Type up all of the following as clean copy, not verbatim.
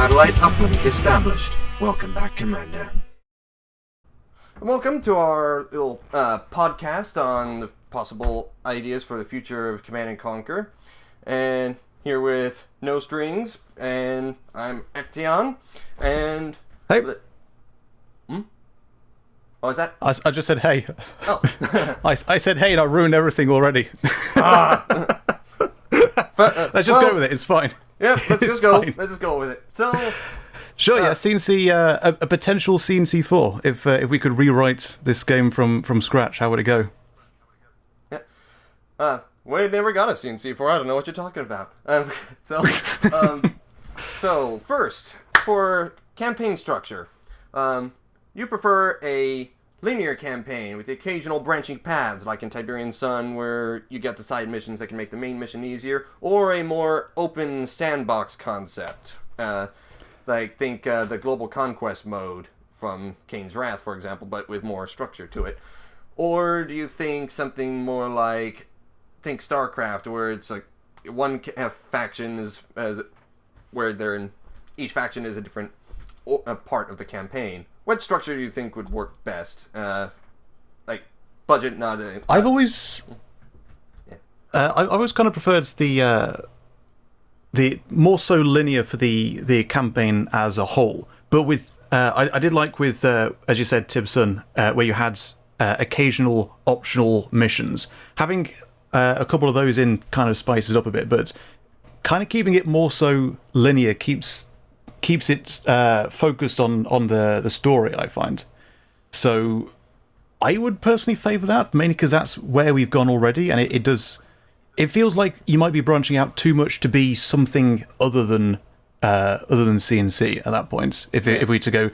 Satellite uplink established. Welcome back, Commando. Welcome to our little podcast on the possible ideas for the future of Command & Conquer. And here with No Strings, and I'm Actaeon, and... Hey. Oh, is that? I just said hey. Oh. I said hey and I ruined everything already. Let's just go with it, it's fine. Yeah, let's just go. Fine. Let's just go with it. So... Sure, yeah, C&C, a potential C&C 4. If we could rewrite this game from scratch, how would it go? Yeah. We never got a C&C 4. I don't know what you're talking about. So first, for campaign structure, you prefer a linear campaign with the occasional branching paths, like in Tiberian Sun, where you get the side missions that can make the main mission easier, or a more open sandbox concept. Like, think the Global Conquest mode from Kane's Wrath, for example, but with more structure to it. Or do you think something more like, think StarCraft, where it's like one faction is where they're in, each faction is a different part of the campaign. What structure do you think would work best? Like budget, not. I've always, I always kind of preferred the more so linear for the campaign as a whole, but with I did like with as you said, Tibsun, where you had occasional optional missions. Having a couple of those in kind of spices up a bit, but kind of keeping it more so linear keeps it focused on the story, I find. So I would personally favour that, mainly because that's where we've gone already, and it does. It feels like you might be branching out too much to be something other than C&C at that point. If we were to go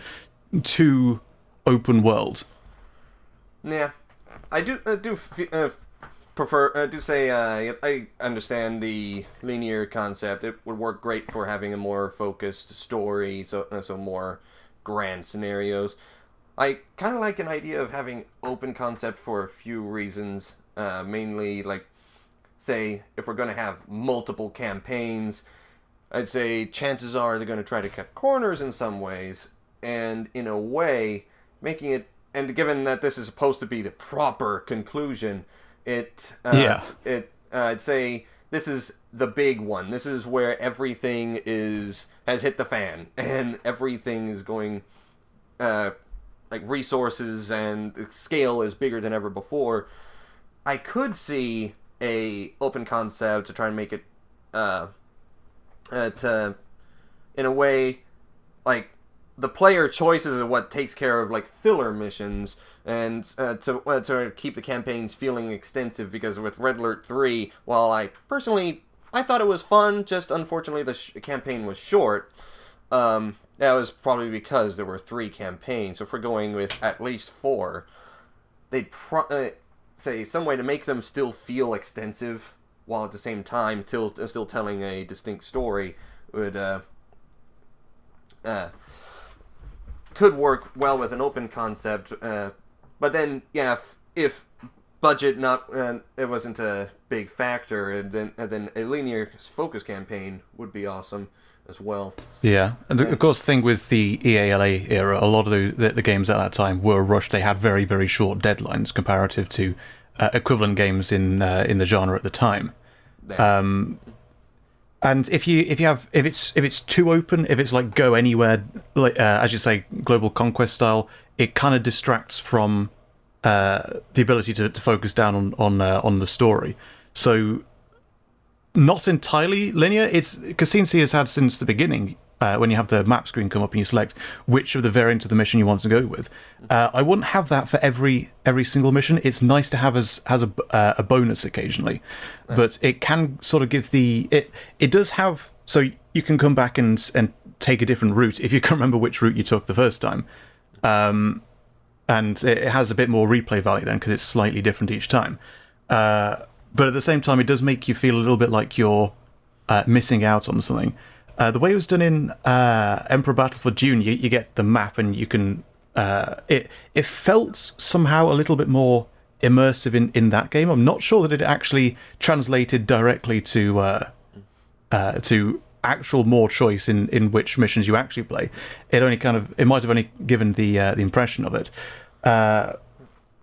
too open world. Yeah, I prefer. I understand the linear concept. It would work great for having a more focused story, so more grand scenarios. I kind of like an idea of having open concept for a few reasons. Mainly, like, say, if we're going to have multiple campaigns, I'd say chances are they're going to try to cut corners in some ways, and in a way, making it, and given that this is supposed to be the proper conclusion, I'd say this is the big one. This is where everything has hit the fan, and everything is going, like resources and scale is bigger than ever before. I could see a open concept to try and make it in a way, like, the player choices are what takes care of like filler missions, and to keep the campaigns feeling extensive. Because with Red Alert 3, while I thought it was fun, just unfortunately the campaign was short. That was probably because there were 3 campaigns. So if we're going with at least 4, they'd say some way to make them still feel extensive while at the same time still telling a distinct story would could work well with an open concept. But then, yeah, if budget it wasn't a big factor, and then a linear focus campaign would be awesome as well. Yeah, and of course, the thing with the EALA era, a lot of the games at that time were rushed. They had very, very short deadlines comparative to equivalent games in the genre at the time. Yeah. And if it's too open, if it's like go anywhere, like as you say, global conquest style, it kind of distracts from the ability to focus down on the story. So not entirely linear. It's because C&C has had since the beginning. When you have the map screen come up and you select which of the variant of the mission you want to go with. I wouldn't have that for every single mission. It's nice to have as a bonus occasionally, but it can sort of give it does have, so you can come back and take a different route if you can remember which route you took the first time, and it has a bit more replay value then because it's slightly different each time. But at the same time, it does make you feel a little bit like you're missing out on something. The way it was done in Emperor Battle for Dune, you get the map and you can... it Felt somehow a little bit more immersive in that game. I'm not sure that it actually translated directly to actual more choice in which missions you actually play. It might have only given the impression of it. But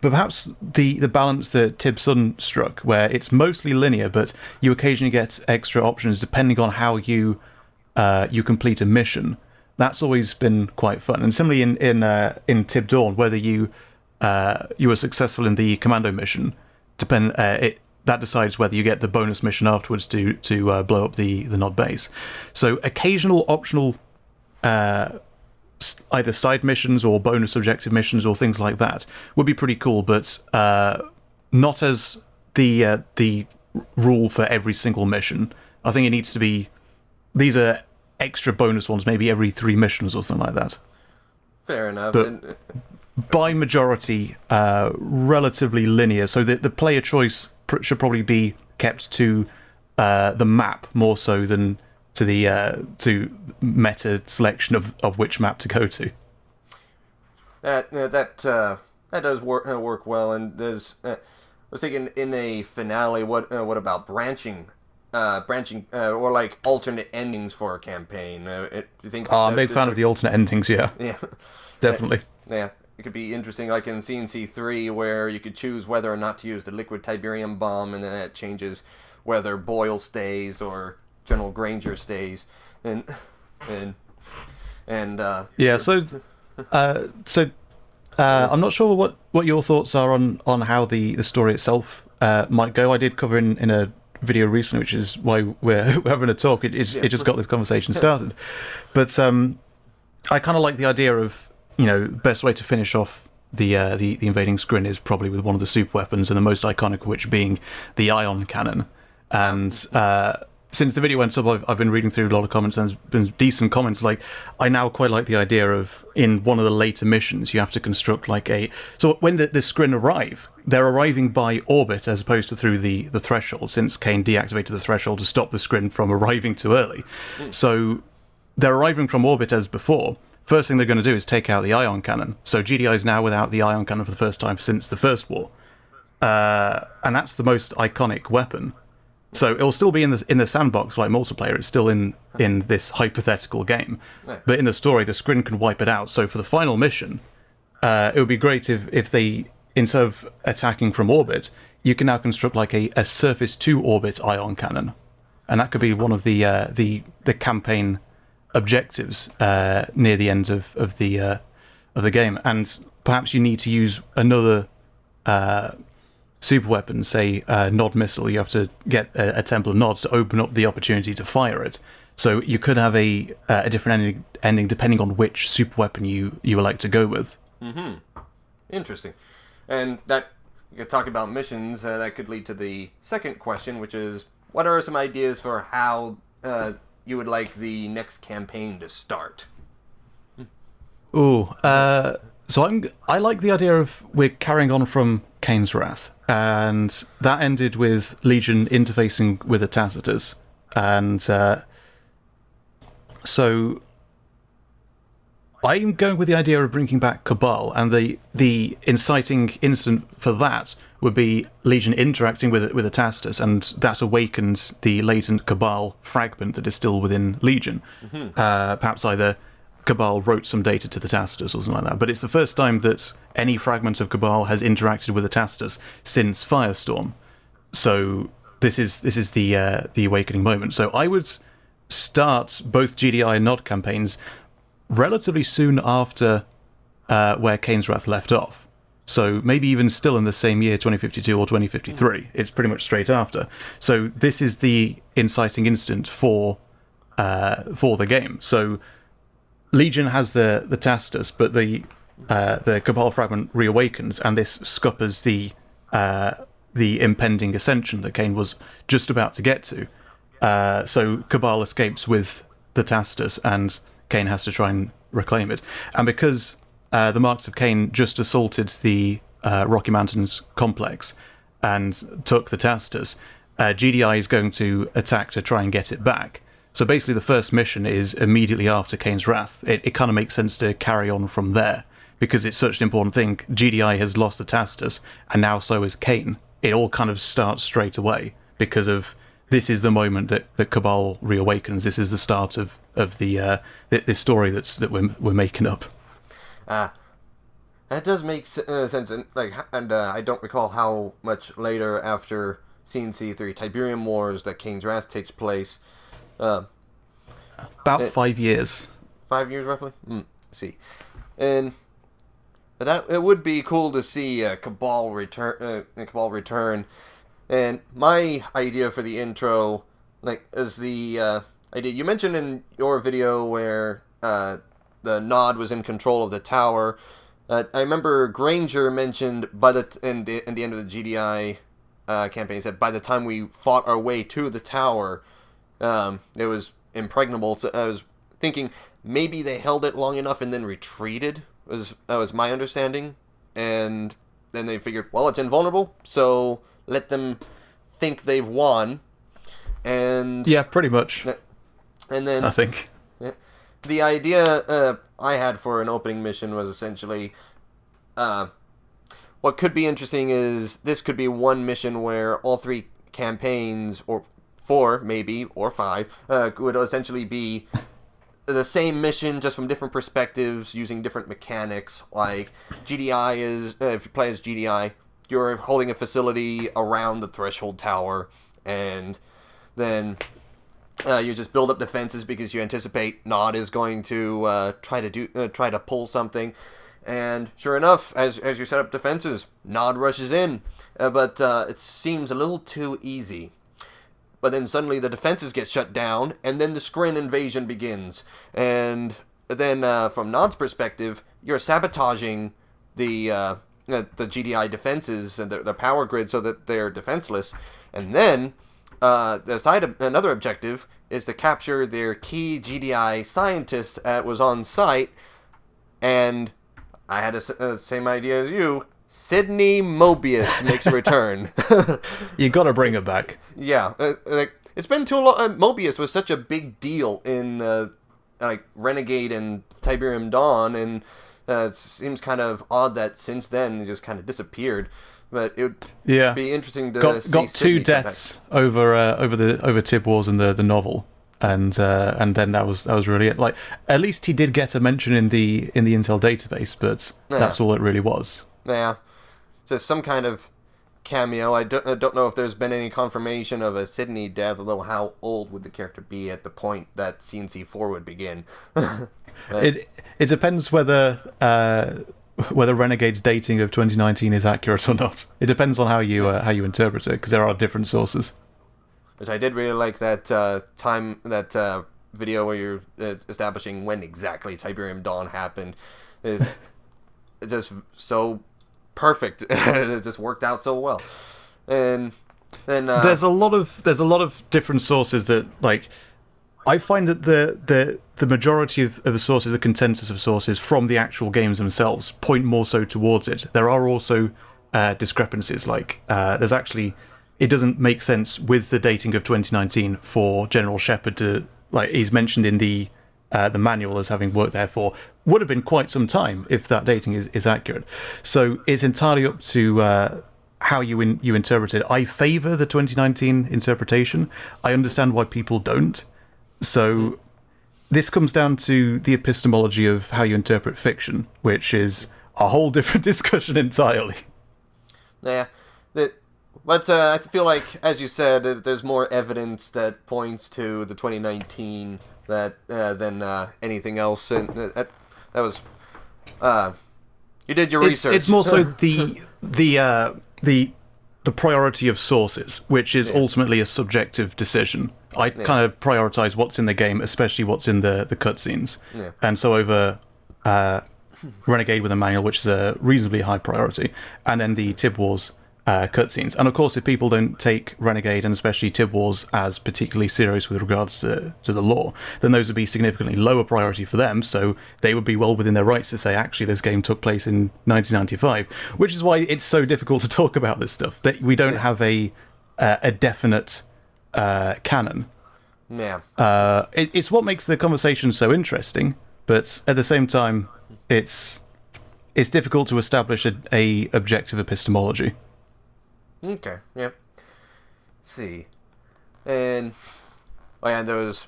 perhaps the balance that Tibsun struck, where it's mostly linear, but you occasionally get extra options depending on how you complete a mission. That's always been quite fun. And similarly in Tib Dawn, whether you were successful in the Commando mission, that decides whether you get the bonus mission afterwards to blow up the Nod base. So occasional optional either side missions or bonus objective missions or things like that would be pretty cool, but not as the rule for every single mission. I think it needs to be, these are extra bonus ones, maybe every 3 missions or something like that. Fair enough. But by majority, relatively linear, so the player choice should probably be kept to the map more so than to the meta selection of which map to go to. That does work well, and there's. I was thinking in a finale, what about branching or like alternate endings for a campaign? You think? I'm a big fan of the alternate endings. Yeah, definitely. Yeah. It could be interesting, like in C&C 3, where you could choose whether or not to use the liquid Tiberium bomb, and then that changes whether Boyle stays or General Granger stays, and yeah. So I'm not sure what your thoughts are on how the story itself might go. I did cover in a video recently, which is why we're having a talk. It just got this conversation started, but I kind of like the idea of, the best way to finish off the invading Scrin is probably with one of the super weapons, and the most iconic of which being the ion cannon. And since the video went up, I've been reading through a lot of comments, and there's been decent comments. Like, I now quite like the idea of, in one of the later missions, you have to construct so when the Scrin arrive, they're arriving by orbit as opposed to through the threshold, since Cain deactivated the threshold to stop the Scrin from arriving too early. So they're arriving from orbit as before. First thing they're going to do is take out the ion cannon. So GDI is now without the ion cannon for the first time since the first war. And that's the most iconic weapon. So it'll still be in the sandbox like multiplayer. It's still in this hypothetical game. But in the story, the Scrin can wipe it out. So for the final mission, it would be great if they, instead of attacking from orbit, you can now construct like a surface to orbit ion cannon. And that could be one of the campaign objectives near the end of the game, and perhaps you need to use another super weapon, say Nod missile. You have to get a temple of nods to open up the opportunity to fire it. So you could have a different ending depending on which super weapon you would like to go with. Interesting. And that, you could talk about missions. That could lead to the second question, which is, what are some ideas for how you would like the next campaign to start? So I like the idea of we're carrying on from Cain's Wrath, and that ended with Legion interfacing with a Tacitus, and so I'm going with the idea of bringing back Cabal, and the inciting incident for that would be Legion interacting with a Tacitus, and that awakens the latent Cabal fragment that is still within Legion. Perhaps either Cabal wrote some data to the Tacitus or something like that, but it's the first time that any fragment of Cabal has interacted with a Tacitus since Firestorm. So this is the awakening moment. So I would start both GDI and Nod campaigns relatively soon after where Cain's Wrath left off. So maybe even still in the same year, 2052 or 2053. It's pretty much straight after. So this is the inciting incident for the game. So Legion has the Tacitus, but the Cabal fragment reawakens, and this scuppers the impending ascension that Cain was just about to get to. So Cabal escapes with the Tacitus, and Cain has to try and reclaim it. And because the Marks of Cain just assaulted the Rocky Mountains complex and took the Tacitus, GDI is going to attack to try and get it back. So basically the first mission is immediately after Cain's Wrath. It kind of makes sense to carry on from there, because it's such an important thing. GDI has lost the Tacitus, and now so has Cain. It all kind of starts straight away because of this is the moment that Cabal reawakens. This is the start of the this story that we're making up. That does make sense, and I don't recall how much later after C&C 3 Tiberium Wars that Kane's Wrath takes place. About 5 years. 5 years, roughly? See. And that it would be cool to see Cabal return. And my idea for the intro, is the idea you mentioned in your video where the Nod was in control of the tower. I remember Granger mentioned in the end of the GDI campaign, he said by the time we fought our way to the tower, it was impregnable. So I was thinking maybe they held it long enough and then retreated. That was my understanding. And then they figured, well, it's invulnerable, so let them think they've won. And yeah, pretty much. And then I think the idea I had for an opening mission was essentially, what could be interesting is this could be one mission where all 3 campaigns, or 4 maybe, or 5, would essentially be the same mission, just from different perspectives, using different mechanics. Like GDI is, if you play as GDI, you're holding a facility around the threshold tower, and then you just build up defenses because you anticipate Nod is going to try to pull something. And sure enough, as you set up defenses, Nod rushes in, but it seems a little too easy. But then suddenly the defenses get shut down, and then the Scrin invasion begins. And then from Nod's perspective, you're sabotaging the GDI defenses and their power grid so that they're defenseless. And then another objective is to capture their key GDI scientist that was on site. And I had the same idea as you. Sydney Mobius makes a return. You got to bring it back. Yeah, it's been too long. Mobius was such a big deal in Renegade and Tiberium Dawn, and it seems kind of odd that since then he just kind of disappeared. But it would be interesting to see got 2 Sydney deaths over Tib Wars and the novel. And then that was really it. Like, at least he did get a mention in the Intel database, but that's all it really was. Yeah, so some kind of cameo. I don't know if there's been any confirmation of a Sydney death, although how old would the character be at the point that C&C 4 would begin? It depends whether Renegade's dating of 2019 is accurate or not. It depends on how you interpret it, because there are different sources. Which I did really like that video where you're establishing when exactly Tiberium Dawn happened. It's just so perfect. It just worked out so well. And then there's a lot of different sources that, like, I find that the majority of the sources, the consensus of sources from the actual games themselves, point more so towards it. There are also discrepancies. Like, there's actually, it doesn't make sense with the dating of 2019 for General Shepard to, like, he's mentioned in the manual as having worked there for would have been quite some time if that dating is accurate. So it's entirely up to how you interpret it. I favour the 2019 interpretation. I understand why people don't. So this comes down to the epistemology of how you interpret fiction, which is a whole different discussion entirely. Yeah, but I feel like, as you said, there's more evidence that points to the 2019 than anything else. And that was you did your research. It's more so the priority of sources, which is ultimately a subjective decision. I kind of prioritize what's in the game, especially what's in the cutscenes. Yeah. And so over Renegade with a manual, which is a reasonably high priority, and then the Tib Wars cutscenes. And of course, if people don't take Renegade and especially Tib Wars as particularly serious with regards to the lore, then those would be significantly lower priority for them, so they would be well within their rights to say, actually, this game took place in 1995, which is why it's so difficult to talk about this stuff, that we don't have a definite canon. Yeah. It's what makes the conversation so interesting, but at the same time, it's difficult to establish a objective epistemology. Okay, yep. Let's see. And there was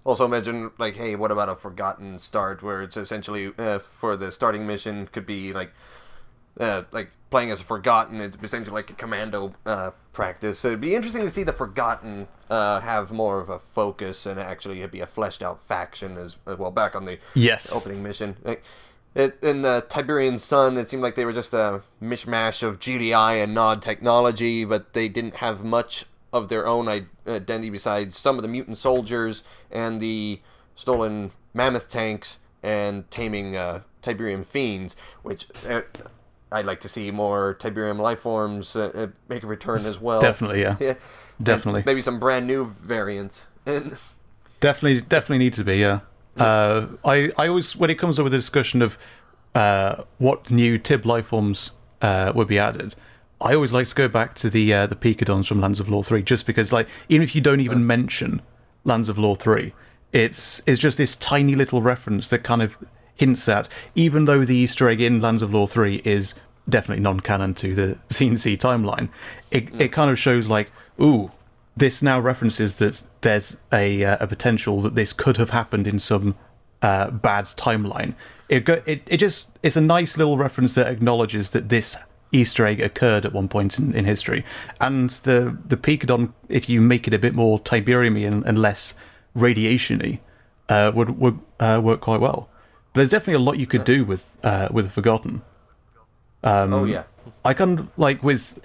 also mentioned like, hey, what about a forgotten start, where it's essentially for the starting mission could be like playing as a forgotten. It's essentially like a commando practice. So it'd be interesting to see the forgotten have more of a focus and actually be a fleshed out faction as well. Back on the opening mission, in the Tiberian Sun, it seemed like they were just a mishmash of GDI and Nod technology, but they didn't have much of their own identity besides some of the mutant soldiers and the stolen mammoth tanks and taming Tiberium fiends, which I'd like to see more Tiberium life forms make a return as well. Definitely, yeah. Definitely. And maybe some brand new variants. And definitely need to be, yeah. I always, when it comes up with the discussion of what new Tib life forms would be added, I always like to go back to the Picodons from Lands of Lore 3, just because, like, even if you don't even mention Lands of Lore 3, it's just this tiny little reference that kind of hints at, even though the Easter egg in Lands of Lore 3 is definitely non-canon to the C&C timeline, it kind of shows, like, ooh, this now references that there's a potential that this could have happened in some bad timeline. It's a nice little reference that acknowledges that this Easter egg occurred at one point in history, and the Picodon, if you make it a bit more Tiberium-y and less radiation-y, would work quite well. But there's definitely a lot you could do with a Forgotten. I kind of like with.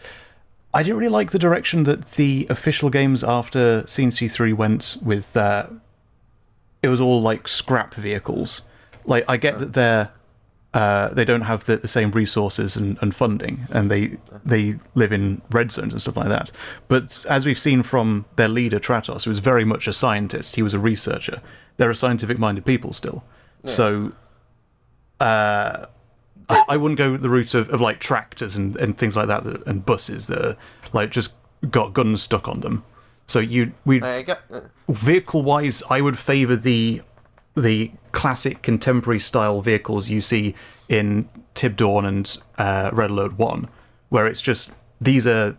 I didn't really like the direction that the official games after C&C3 went with. It was all like scrap vehicles. Like, I get that they don't have the same resources and funding, and they live in red zones and stuff like that. But as we've seen from their leader, Tratos, who was very much a scientist, he was a researcher. They're a scientific-minded people still. Yeah. So I wouldn't go the route of like tractors and things like that, and buses that are, like, just got guns stuck on them. So vehicle-wise, I would favour the classic contemporary style vehicles you see in Tib Dawn and Red Alert 1, where it's just, these are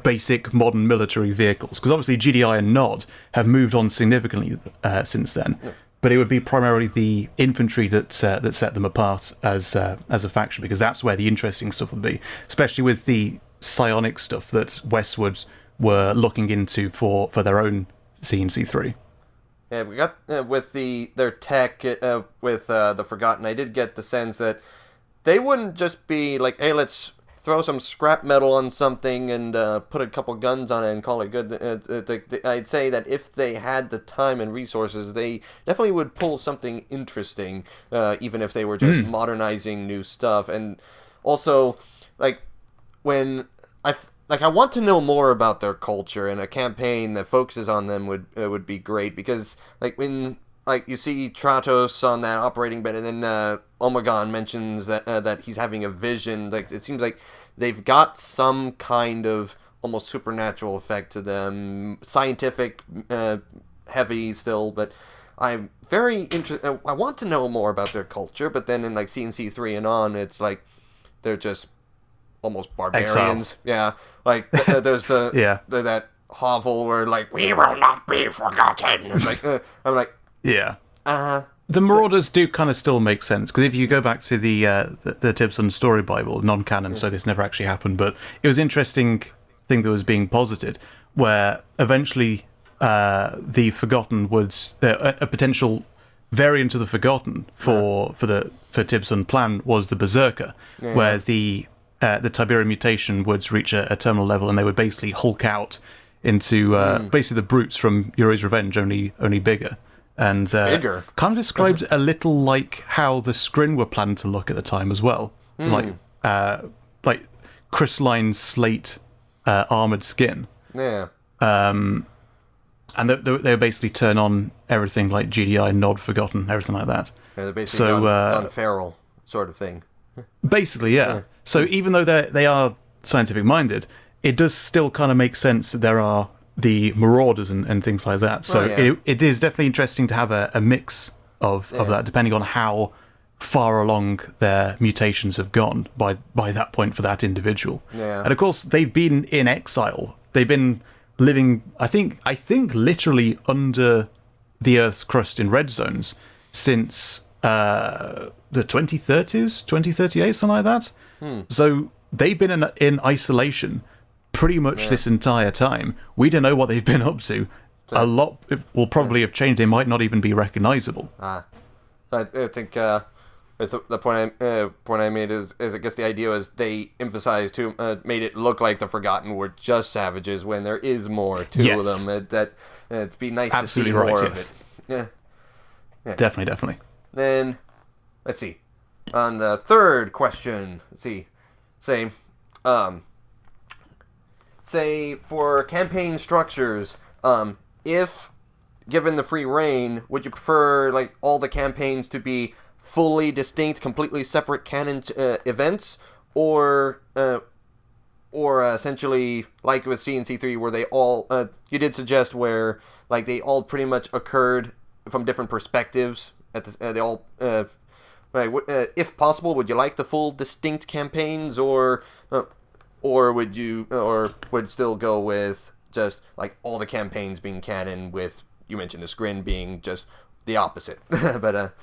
basic modern military vehicles. Because obviously GDI and Nod have moved on significantly since then. Yeah. But it would be primarily the infantry that set them apart as a faction, because that's where the interesting stuff would be, especially with the psionic stuff that Westwood were looking into for their own C&C3. Yeah, we got with their tech with the Forgotten. I did get the sense that they wouldn't just be like, hey, let's throw some scrap metal on something and put a couple guns on it and call it good. I'd say that if they had the time and resources, they definitely would pull something interesting, even if they were just modernizing new stuff. And also, like, when I want to know more about their culture, and a campaign that focuses on them would be great, because like when you see Tratos on that operating bed, and then Omegon mentions that he's having a vision. Like, it seems like they've got some kind of almost supernatural effect to them, scientific heavy still, but I'm very interested. I want to know more about their culture, but then in like C&C3 and on, it's like they're just almost barbarians. Exile. Yeah, like there's that hovel where like, we will not be forgotten. It's like I'm like, yeah. The Marauders do kind of still make sense, because if you go back to the Tibson story Bible, non-canon, so this never actually happened, but it was an interesting thing that was being posited, where eventually the Forgotten would a potential variant of the Forgotten for Tibson plan was the Berserker, where the Tiberium mutation would reach a terminal level, and they would basically hulk out into basically the brutes from Yuri's Revenge, only bigger. And bigger. Kind of described a little like how the Scrin were planned to look at the time as well, like crystalline slate armored skin. Yeah. And they would basically turn on everything like GDI, Nod, Forgotten, everything like that. Yeah, they're basically non-feral sort of thing. Basically, yeah. So even though they are scientific minded, it does still kind of make sense that there are the Marauders and things like that. So it is definitely interesting to have a mix of that, depending on how far along their mutations have gone by that point for that individual. Yeah. And of course, they've been in exile. They've been living, I think literally under the Earth's crust in red zones since the 2030s, 2038, something like that. So they've been in isolation pretty much this entire time. We don't know what they've been up to. A lot will probably have changed. They might not even be recognizable. I think the point I made is I guess the idea is they emphasized made it look like the Forgotten were just savages when there is more to them. It'd be nice Absolutely to see more right, of yes. it. Yeah. Definitely. Then, let's see. On the third question, let's see. Say for campaign structures, if given the free reign, would you prefer like all the campaigns to be fully distinct, completely separate canon events, or essentially like with C&C3, where they all you did suggest where like they all pretty much occurred from different perspectives at the, they all right, if possible, would you like the full distinct campaigns, or would you would still go with just like all the campaigns being canon, with you mentioned the Scrin being just the opposite? But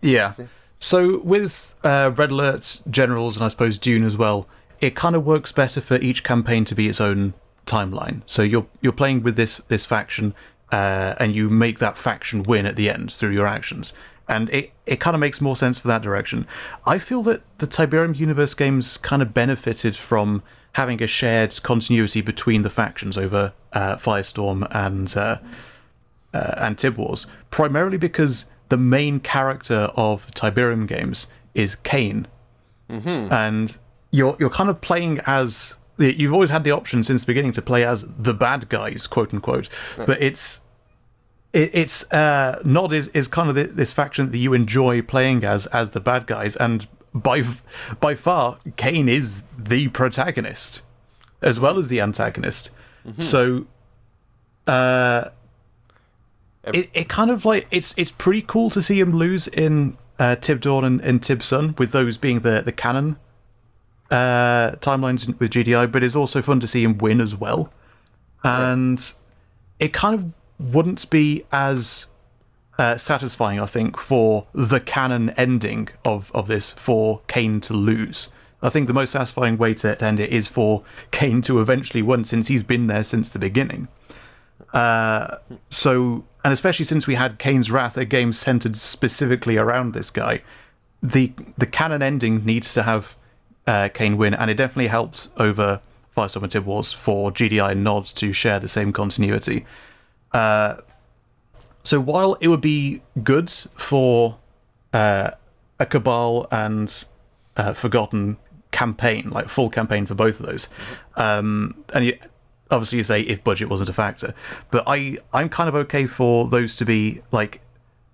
yeah. So with Red Alert, Generals, and I suppose Dune as well, it kind of works better for each campaign to be its own timeline. So you're playing with this faction, and you make that faction win at the end through your actions. And it kind of makes more sense for that direction. I feel that the Tiberium Universe games kind of benefited from having a shared continuity between the factions over Firestorm and Tib Wars, primarily because the main character of the Tiberium games is Cain. And you're kind of playing as... You've always had the option since the beginning to play as the bad guys, quote unquote, but it's Nod is kind of this faction that you enjoy playing as the bad guys, and by far Cain is the protagonist as well as the antagonist. So it kind of like it's pretty cool to see him lose in Tib Dawn and Tib Sun, with those being the canon timelines with GDI, but it's also fun to see him win as well. And it kind of wouldn't be as satisfying, I think, for the canon ending of this for Cain to lose. I think the most satisfying way to end it is for Cain to eventually win, since he's been there since the beginning. So, and especially since we had Cain's Wrath, a game centered specifically around this guy, the canon ending needs to have Cain win, and it definitely helped over Firestorm and Tib Wars for GDI and Nod to share the same continuity. So while it would be good for a Cabal and Forgotten campaign, like full campaign for both of those, and obviously you say if budget wasn't a factor, but I'm kind of okay for those to be like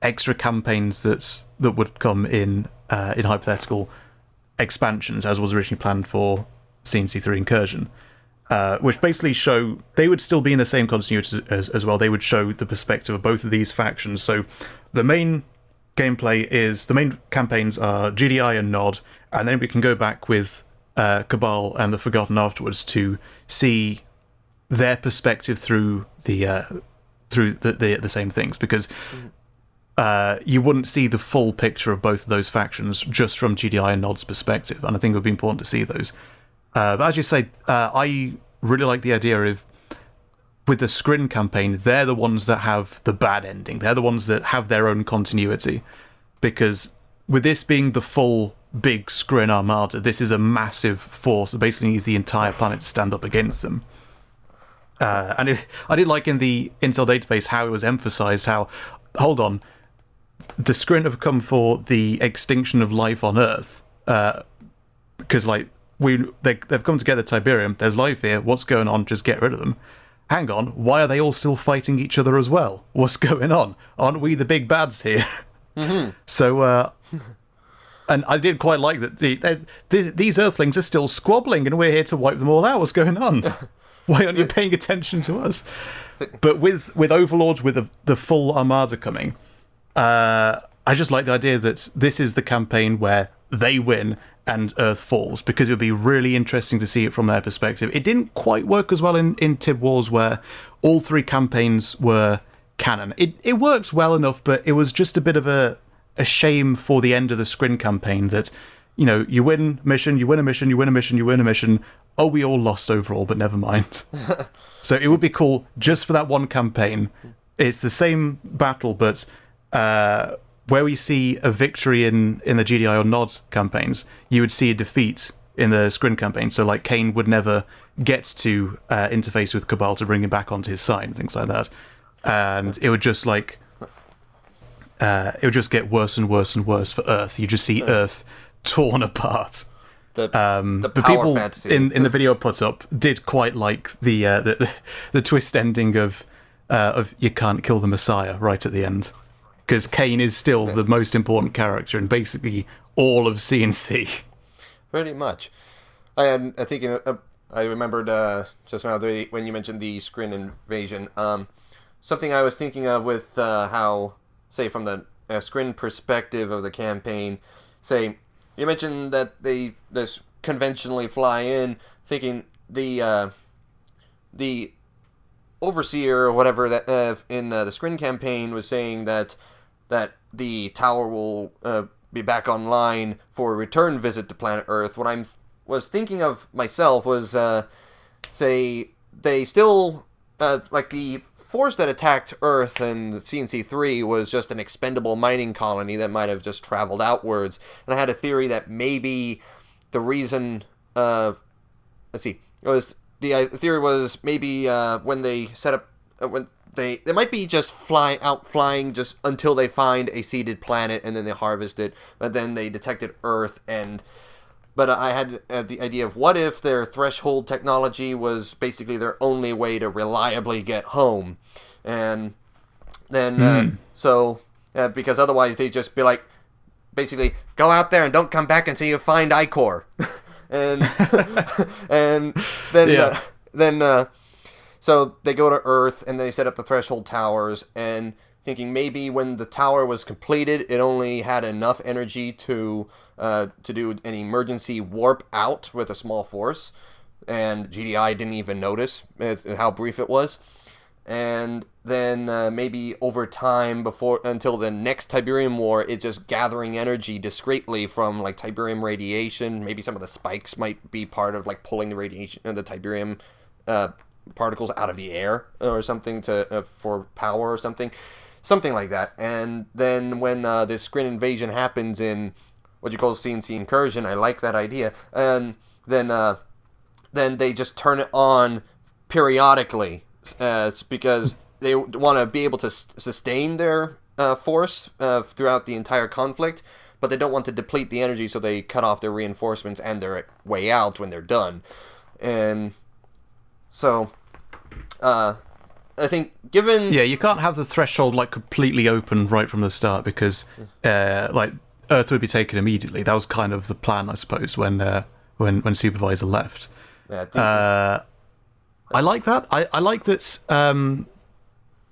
extra campaigns that would come in hypothetical expansions, as was originally planned for C&C3 Incursion. Which basically show they would still be in the same continuity as well. They would show the perspective of both of these factions. So the main gameplay is, the main campaigns are GDI and Nod, and then we can go back with Cabal and the Forgotten afterwards to see their perspective through the same things, because you wouldn't see the full picture of both of those factions just from GDI and Nod's perspective, and I think it would be important to see those. But as you say, I really like the idea of, with the Scrin campaign, they're the ones that have the bad ending. They're the ones that have their own continuity. Because with this being the full big Scrin armada, this is a massive force that basically needs the entire planet to stand up against them. I did like in the Intel database how it was emphasized how, hold on, the Scrin have come for the extinction of life on Earth. Because, like, they've come together, Tiberium, there's life here, what's going on, just get rid of them. Hang on, why are they all still fighting each other as well? What's going on? Aren't we the big bads here? So, and I did quite like that these Earthlings are still squabbling and we're here to wipe them all out. What's going on? Why aren't you paying attention to us? But with Overlords, with the full armada coming, I just like the idea that this is the campaign where they win, and Earth falls, because it would be really interesting to see it from their perspective. It didn't quite work as well in Tib Wars, where all 3 campaigns were canon. It works well enough, but it was just a bit of a shame for the end of the Scrin campaign that, you win mission, you win a mission, you win a mission, you win a mission. Oh, we all lost overall, but never mind. So it would be cool just for that one campaign. It's the same battle, but where we see a victory in the GDI or NOD campaigns, you would see a defeat in the Scrin campaign. So, like, Kane would never get to interface with Cabal to bring him back onto his side and things like that. And it would just, it would just get worse and worse and worse for Earth. You just see Earth torn apart. The But power people fantasy. in the video I put up did quite like the twist ending of you can't kill the Messiah right at the end, because Kane is still the most important character in basically all of C&C. Pretty much. I think I remembered just now when you mentioned the Scrin invasion. Something I was thinking of with how, say, from the Scrin perspective of the campaign, say, you mentioned that they just conventionally fly in, thinking the overseer or whatever that in the Scrin campaign was saying that the tower will be back online for a return visit to planet Earth. What I was thinking of myself was, say, they still like the force that attacked Earth in C&C 3 was just an expendable mining colony that might have just traveled outwards. And I had a theory that maybe the reason, the theory was maybe when they set up, when they might be just flying just until they find a seeded planet, and then they harvest it, but then they detected Earth. But I had the idea of, what if their threshold technology was basically their only way to reliably get home? And then, because otherwise they'd just be like, basically, go out there and don't come back until you find Icor. and then so they go to Earth and they set up the threshold towers, and thinking maybe when the tower was completed, it only had enough energy to do an emergency warp out with a small force, and GDI didn't even notice how brief it was. And then maybe over time, until the next Tiberium War, it's just gathering energy discreetly from like Tiberium radiation. Maybe some of the spikes might be part of like pulling the radiation and the Tiberium particles out of the air or something to for power or something like that. And then when this Scrin invasion happens in what you call C&C incursion, I like that idea. And then they just turn it on periodically. It's because they want to be able to sustain their force throughout the entire conflict, but they don't want to deplete the energy, so they cut off their reinforcements and their way out when they're done. And so, I think given... Yeah, you can't have the threshold like completely open right from the start, because like Earth would be taken immediately. That was kind of the plan, I suppose, when Supervisor left. Yeah, I like that. I like that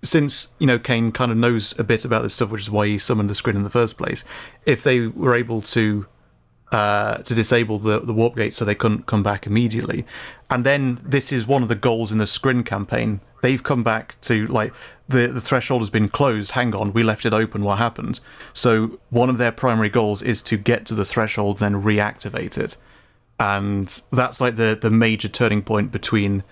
since, Kane kind of knows a bit about this stuff, which is why he summoned the Scrin in the first place. If they were able to disable the warp gate so they couldn't come back immediately, and then this is one of the goals in the Scrin campaign. They've come back to, like, the threshold has been closed. Hang on, we left it open. What happened? So one of their primary goals is to get to the threshold and then reactivate it. And that's like the major turning point between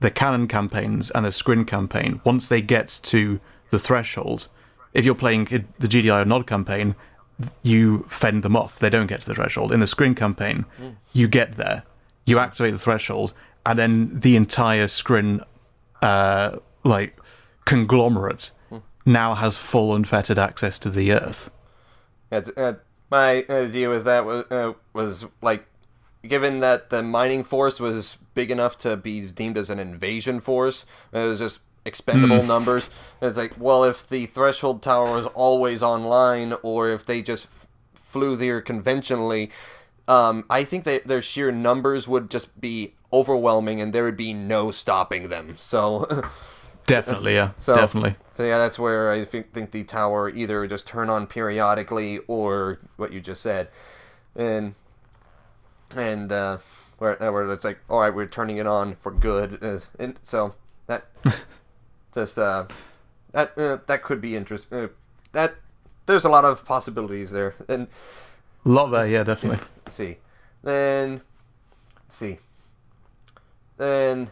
the Canon campaigns and the Scrin campaign. Once they get to the threshold, if you're playing the GDI or NOD campaign, you fend them off. They don't get to the threshold. In the Scrin campaign, you get there, you activate the threshold, and then the entire Scrin conglomerate now has full unfettered access to the Earth. My idea with that was like, given that the mining force was big enough to be deemed as an invasion force, it was just expendable numbers. It's like, well, if the threshold tower was always online, or if they just flew there conventionally, I think that their sheer numbers would just be overwhelming, and there would be no stopping them. So definitely, yeah, so definitely. Yeah, that's where I think the tower either just turn on periodically, or what you just said, and and where it's like, all right, we're turning it on for good, and so that just that could be interesting. That there's a lot of possibilities there, and A lot there, yeah, definitely. see, then see, then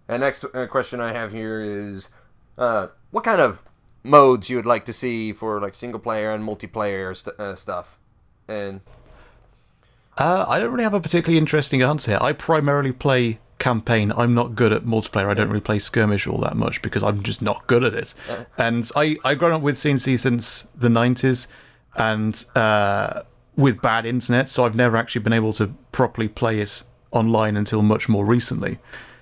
the next question I have here is, what kind of modes you would like to see for like single player and multiplayer stuff, and I don't really have a particularly interesting answer here. I primarily play campaign. I'm not good at multiplayer. I don't really play skirmish all that much because I'm just not good at it. And I've grown up with C&C since the 90s and with bad internet, so I've never actually been able to properly play it online until much more recently.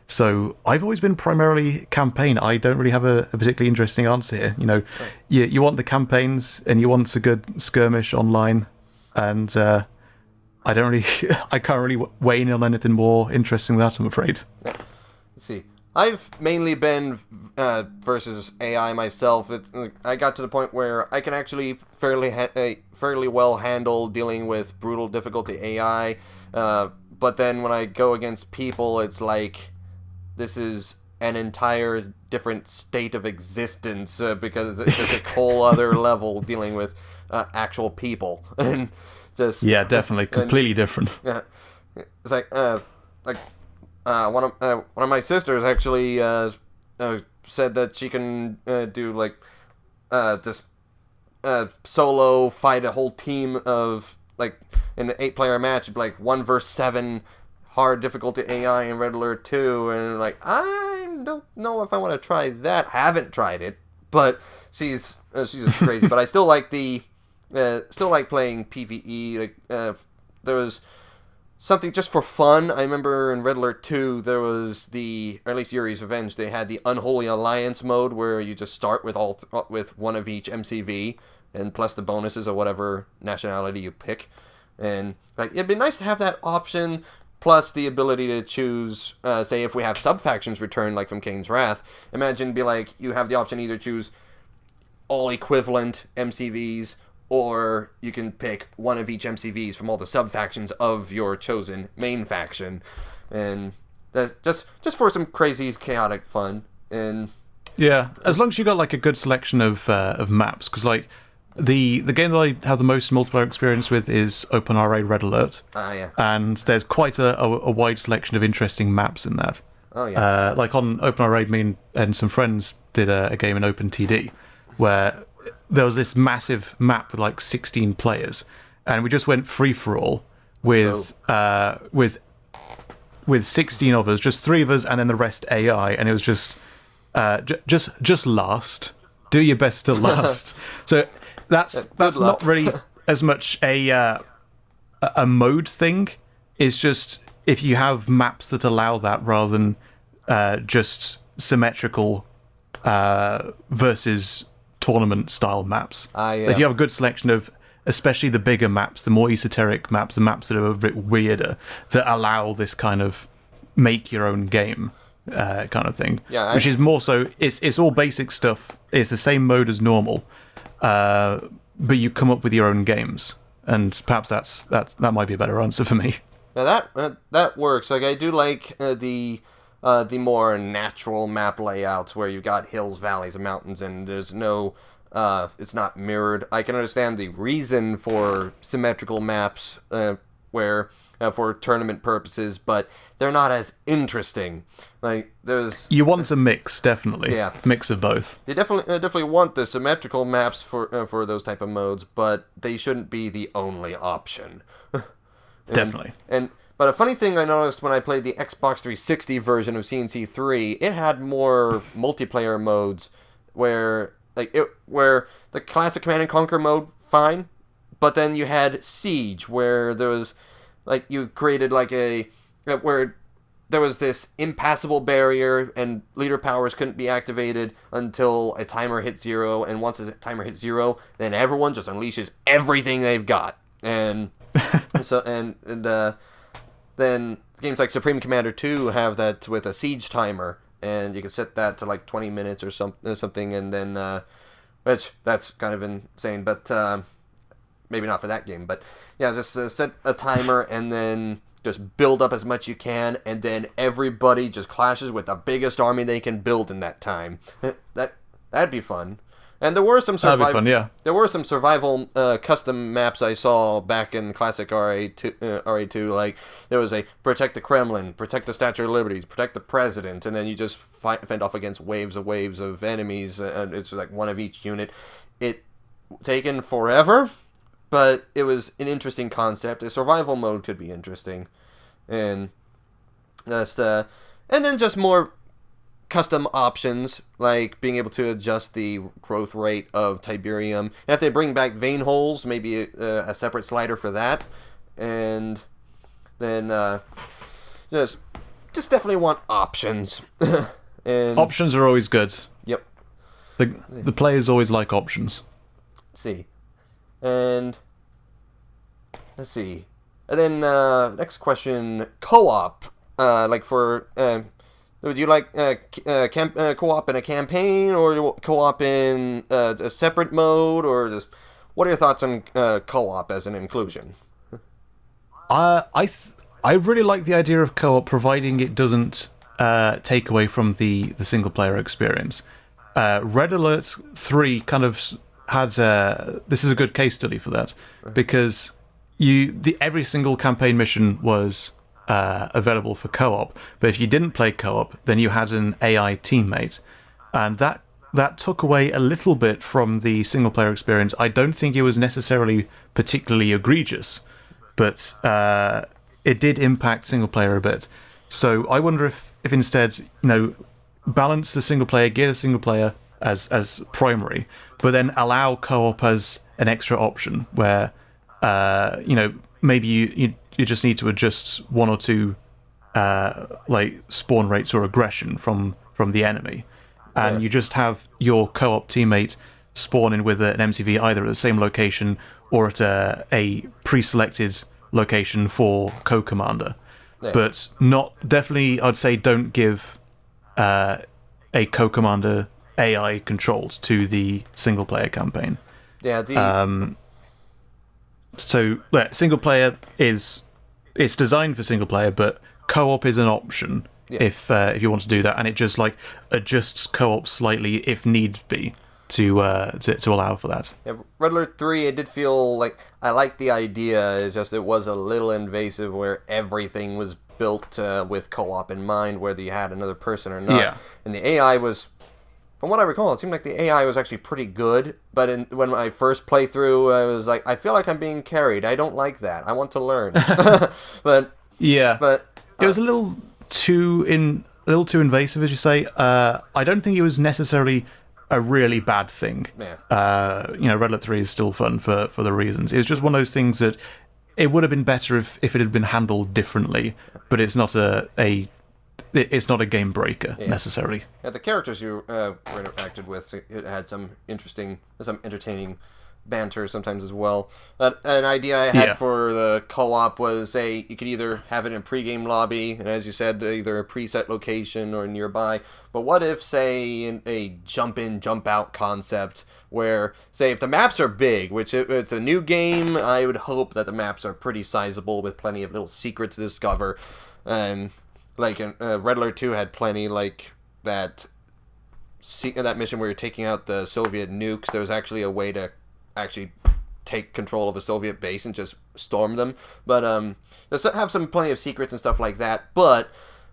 So I've always been primarily campaign. I don't really have a particularly interesting answer here. You know, you want the campaigns and you want a good skirmish online, and I don't really, I can't really weigh in on anything more interesting than that, I'm afraid. let's see. I've mainly been versus AI myself. I got to the point where I can actually fairly well handle dealing with brutal difficulty AI. But then when I go against people, it's like this is an entire different state of existence because it's just a whole other level dealing with actual people and just definitely completely different. Yeah, it's like one of my sisters actually said that she can do like just solo fight a whole team of like in an 8-player match, like 1 versus 7 hard difficulty AI in Red Alert 2, and like I don't know if I want to try that. Haven't tried it, but she's crazy. But I still like playing PvE. Like there was something just for fun. I remember in Red Alert 2 there was or at least Yuri's Revenge. They had the Unholy Alliance mode where you just start with with one of each MCV and plus the bonuses of whatever nationality you pick. And like it'd be nice to have that option. Plus the ability to choose, say if we have sub-factions return, like from Kane's Wrath, imagine be like you have the option to either choose all equivalent MCVs, or you can pick one of each MCVs from all the sub-factions of your chosen main faction. And that's just for some crazy, chaotic fun. And yeah, as long as you got like a good selection of maps, because like the game that I have the most multiplayer experience with is OpenRA Red Alert. Yeah. And there's quite a wide selection of interesting maps in that. Oh, yeah. Like on OpenRA, me and some friends did a game in OpenTD where there was this massive map with like 16 players, and we just went free for all with 16 of us, just 3 of us, and then the rest AI, and it was just last. Do your best to last. So that's not really as much a mode thing. It's just if you have maps that allow that rather than just symmetrical versus tournament style maps. If you have a good selection of, especially the bigger maps, the more esoteric maps, the maps that are a bit weirder, that allow this kind of make your own game kind of thing. Yeah, which is more so, it's all basic stuff. It's the same mode as normal, but you come up with your own games, and perhaps that might be a better answer for me. Now that works. Like I do like the more natural map layouts where you've got hills, valleys, and mountains, and there's no, it's not mirrored. I can understand the reason for symmetrical maps where for tournament purposes, but they're not as interesting. Like there's you want a mix, definitely. Yeah, mix of both. You definitely want the symmetrical maps for those type of modes, but they shouldn't be the only option. Definitely. But a funny thing I noticed when I played the Xbox 360 version of C&C 3, it had more multiplayer modes where the classic Command and Conquer mode, fine, but then you had Siege, where there was like you created like where there was this impassable barrier and leader powers couldn't be activated until a timer hit 0, and once the timer hits 0, then everyone just unleashes everything they've got. And so then games like Supreme Commander 2 have that with a siege timer, and you can set that to like 20 minutes or something, and then which that's kind of insane, but maybe not for that game. But yeah, just set a timer, and then just build up as much you can, and then everybody just clashes with the biggest army they can build in that time. That'd be fun. And there were some There were some survival custom maps I saw back in classic RA2. Like there was a protect the Kremlin, protect the Statue of Liberty, protect the president, and then you just fend off against waves of enemies. And it's like one of each unit. It taken forever, but it was an interesting concept. A survival mode could be interesting, and then just more custom options, like being able to adjust the growth rate of Tiberium. And if they bring back vein holes, maybe a separate slider for that. And then just definitely want options. And options are always good. Yep. The players always like options. Let's see. And let's see. And then next question, co-op. Like for would you like co-op in a campaign, or co-op in a separate mode, or just what are your thoughts on co-op as an inclusion? I really like the idea of co-op, providing it doesn't take away from the single player experience. Red Alert 3 kind of had this is a good case study for that, because every single campaign mission was available for co-op, but if you didn't play co-op, then you had an AI teammate, and that took away a little bit from the single player experience. I don't think it was necessarily particularly egregious, but it did impact single player a bit. So I wonder if instead, balance the single player, gear the single player as primary, but then allow co-op as an extra option where maybe you just need to adjust one or two like spawn rates or aggression from the enemy, and you just have your co-op teammate spawn in with an MCV either at the same location or at a pre-selected location for co-commander. But I'd say don't give a co-commander AI controlled to the single player campaign. So single player it's designed for single player, but co-op is an option if you want to do that, and it just like adjusts co-op slightly if need be to allow for that. Yeah, Red Alert 3, it did feel like I liked the idea. It's just it was a little invasive where everything was built with co-op in mind, whether you had another person or not. Yeah. And the AI was, from what I recall, it seemed like the AI was actually pretty good. But when I first playthrough, I was like, I feel like I'm being carried. I don't like that. I want to learn. But it was a little too invasive, as you say. I don't think it was necessarily a really bad thing. Yeah. Red Alert 3 is still fun for the reasons. It was just one of those things that it would have been better if it had been handled differently, but it's not it's not a game breaker necessarily. Yeah, the characters you interacted with, it had some entertaining banter sometimes as well. An idea I had for the co-op was, you could either have it in a pre-game lobby, and as you said, either a preset location or nearby. But what if, say, in a jump-in, jump-out concept, where, say, if the maps are big, which it's a new game, I would hope that the maps are pretty sizable with plenty of little secrets to discover. And like Red Alert 2 had plenty, like that mission where you're taking out the Soviet nukes. There was actually a way to actually take control of a Soviet base and just storm them. But have plenty of secrets and stuff like that. But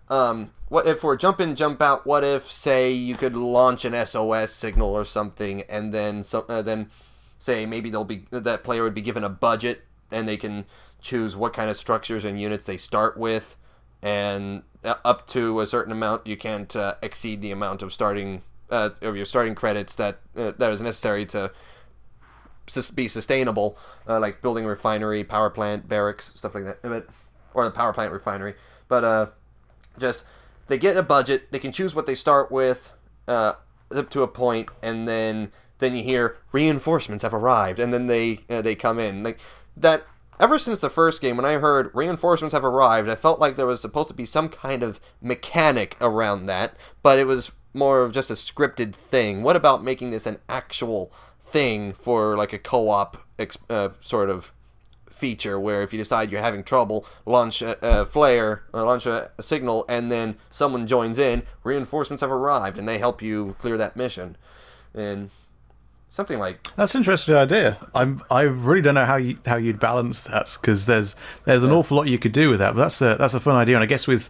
what if for jump in, jump out? What if, say, you could launch an SOS signal or something, and then say maybe that player would be given a budget, and they can choose what kind of structures and units they start with, and up to a certain amount, you can't exceed the amount of your starting credits that is necessary to be sustainable, like building a refinery, power plant, barracks, stuff like that, or the power plant refinery. But just they get a budget, they can choose what they start with up to a point, and then you hear reinforcements have arrived, and then they come in like that. Ever since the first game, when I heard reinforcements have arrived, I felt like there was supposed to be some kind of mechanic around that, but it was more of just a scripted thing. What about making this an actual thing for like a co-op sort of feature where if you decide you're having trouble, launch a flare, or launch a signal, and then someone joins in, reinforcements have arrived, and they help you clear that mission. And something like... That's an interesting idea. I really don't know how you'd balance that, because there's an awful lot you could do with that. But that's a fun idea, and I guess with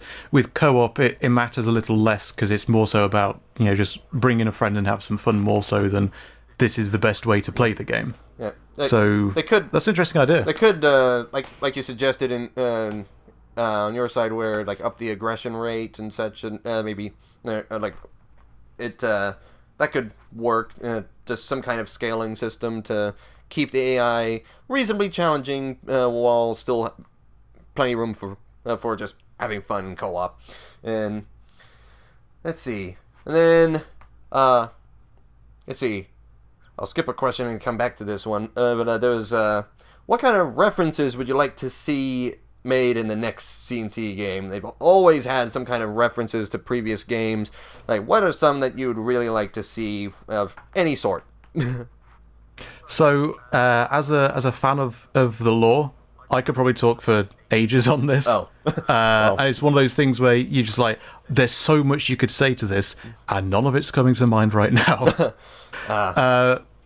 co-op it matters a little less, because it's more so about just bring in a friend and have some fun, more so than this is the best way to play the game. Yeah. So they could. That's an interesting idea. They could like you suggested in on your side, where like up the aggression rate and such, and maybe like it that could work. Just some kind of scaling system to keep the AI reasonably challenging while still plenty of room for just having fun in co-op. And let's see, and then let's see. I'll skip a question and come back to this one. But there was, what kind of references would you like to see made in the next C&C game? They've always had some kind of references to previous games. Like, what are some that you would really like to see of any sort? So, as a fan of the lore, I could probably talk for ages on this. Oh. And it's one of those things where you just like, there's so much you could say to this, and none of it's coming to mind right now.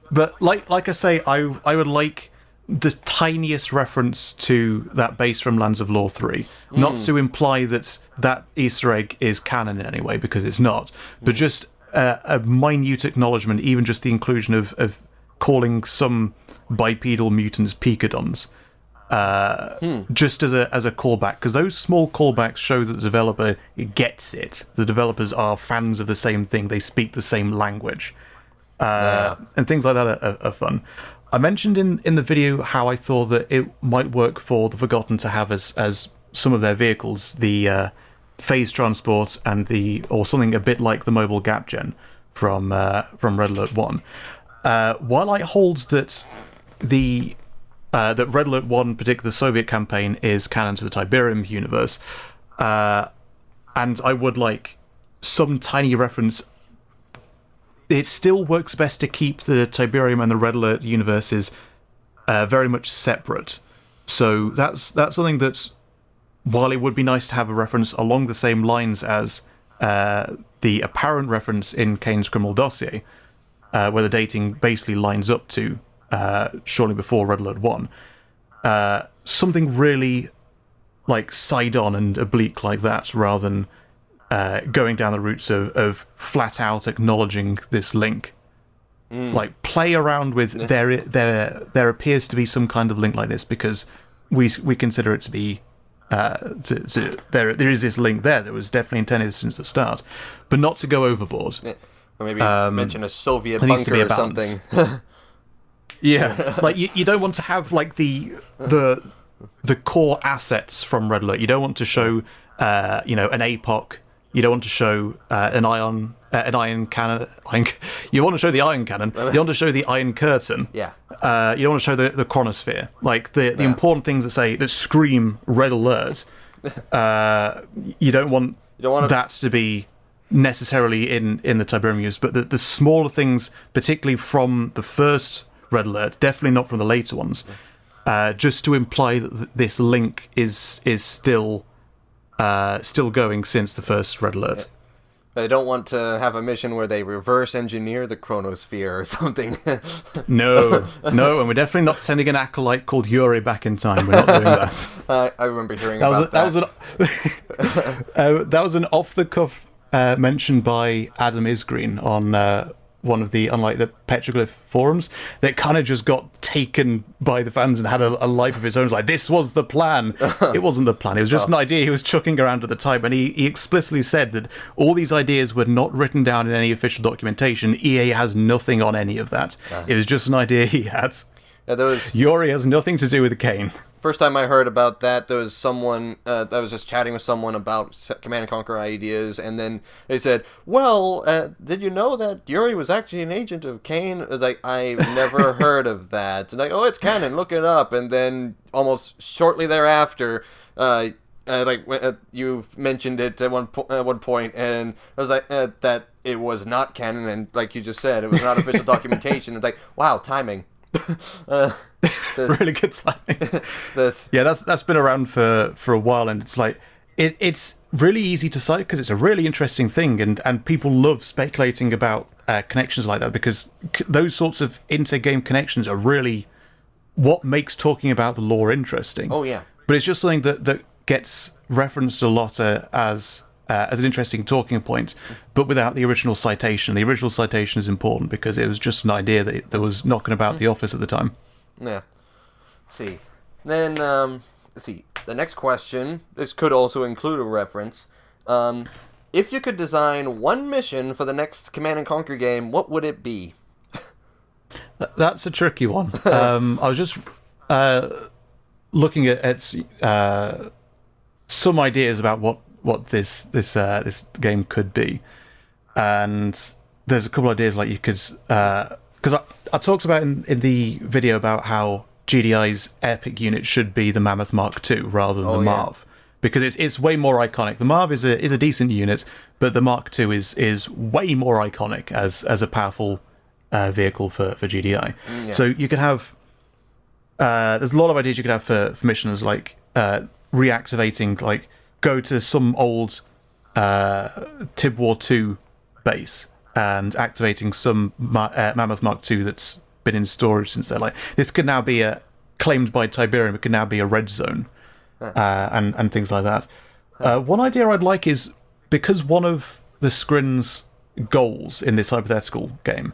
But like I say, I would like the tiniest reference to that base from Lands of Lore 3. Not to imply that Easter egg is canon in any way, because it's not, but just a minute acknowledgement, even just the inclusion of calling some bipedal mutants Picodons. Just as a callback, because those small callbacks show that the developer gets it. The developers are fans of the same thing. They speak the same language. And things like that are fun. I mentioned in the video how I thought that it might work for the Forgotten to have as some of their vehicles the phase transport and or something a bit like the mobile gap gen from Red Alert 1. While I holds that that Red Alert 1, particularly the Soviet campaign, is canon to the Tiberium universe, and I would like some tiny reference. It still works best to keep the Tiberium and the Red Alert universes very much separate. So that's something that, while it would be nice to have a reference along the same lines as the apparent reference in Kane's criminal dossier, where the dating basically lines up to shortly before Red Alert 1, something really like side-on and oblique like that, rather than going down the routes of flat out acknowledging this link. Like, play around with there appears to be some kind of link like this, because we consider it to be there is this link there that was definitely intended since the start, but not to go overboard. Yeah. Or maybe mention a Soviet there needs to be bunker a or balance. something. Yeah, like you don't want to have like the core assets from Red Alert. You don't want to show an APOC. You don't want to show an ion cannon. You want to show the ion cannon. You want to show the iron curtain. Yeah. You don't want to show the chronosphere. Like the important things that scream Red Alert. You don't want that to be necessarily in the Tiberium use, but the smaller things, particularly from the first Red Alert, definitely not from the later ones, just to imply that this link is still going since the first Red Alert. Yeah. They don't want to have a mission where they reverse engineer the chronosphere or something. No, and we're definitely not sending an acolyte called Yuri back in time. We're not doing that. I remember hearing about that. That was an off-the-cuff mention by Adam Isgreen on one of the Petroglyph forums that kind of just got taken by the fans and had a life of its own. It was like, this was the plan. It wasn't the plan. It was just an idea he was chucking around at the time, and he explicitly said that all these ideas were not written down in any official documentation. EA has nothing on any of that. It was just an idea he had. Yeah, Yuri has nothing to do with Kane. First time I heard about that, there was someone, I was just chatting with someone about Command & Conquer ideas, and then they said, well, did you know that Yuri was actually an agent of Kane? I was like, I've never heard of that. And like, oh, it's canon, look it up. And then almost shortly thereafter, you mentioned it at one point, and I was like, that it was not canon, and like you just said, it was not official documentation. It's like, wow, timing. Really good timing. This, Yeah, that's been around for a while, and it's like it's really easy to cite because it's a really interesting thing, and people love speculating about connections like that because those sorts of inter-game connections are really what makes talking about the lore interesting. oh yeah. But it's just something that gets referenced a lot as an interesting talking point, but without the original citation. The original citation is important because it was just an idea that was knocking about the office at the time. Yeah. Let's see. Then, let's see. The next question, this could also include a reference. If you could design one mission for the next Command & Conquer game, what would it be? That's a tricky one. I was just looking at some ideas about what this game could be, and there's a couple ideas like you could because I talked about in the video about how GDI's epic unit should be the Mammoth Mark II rather than the Marv, because it's way more iconic. The Marv is a decent unit, but the Mark II is way more iconic as a powerful vehicle for GDI. Yeah. So you could have there's a lot of ideas you could have for missions like reactivating, like go to some old Tib War 2 base and activating some Mammoth Mark II that's been in storage since then. Like this could now be claimed by Tiberium. It could now be a red zone, and things like that. One idea I'd like is, because one of the Scrin's goals in this hypothetical game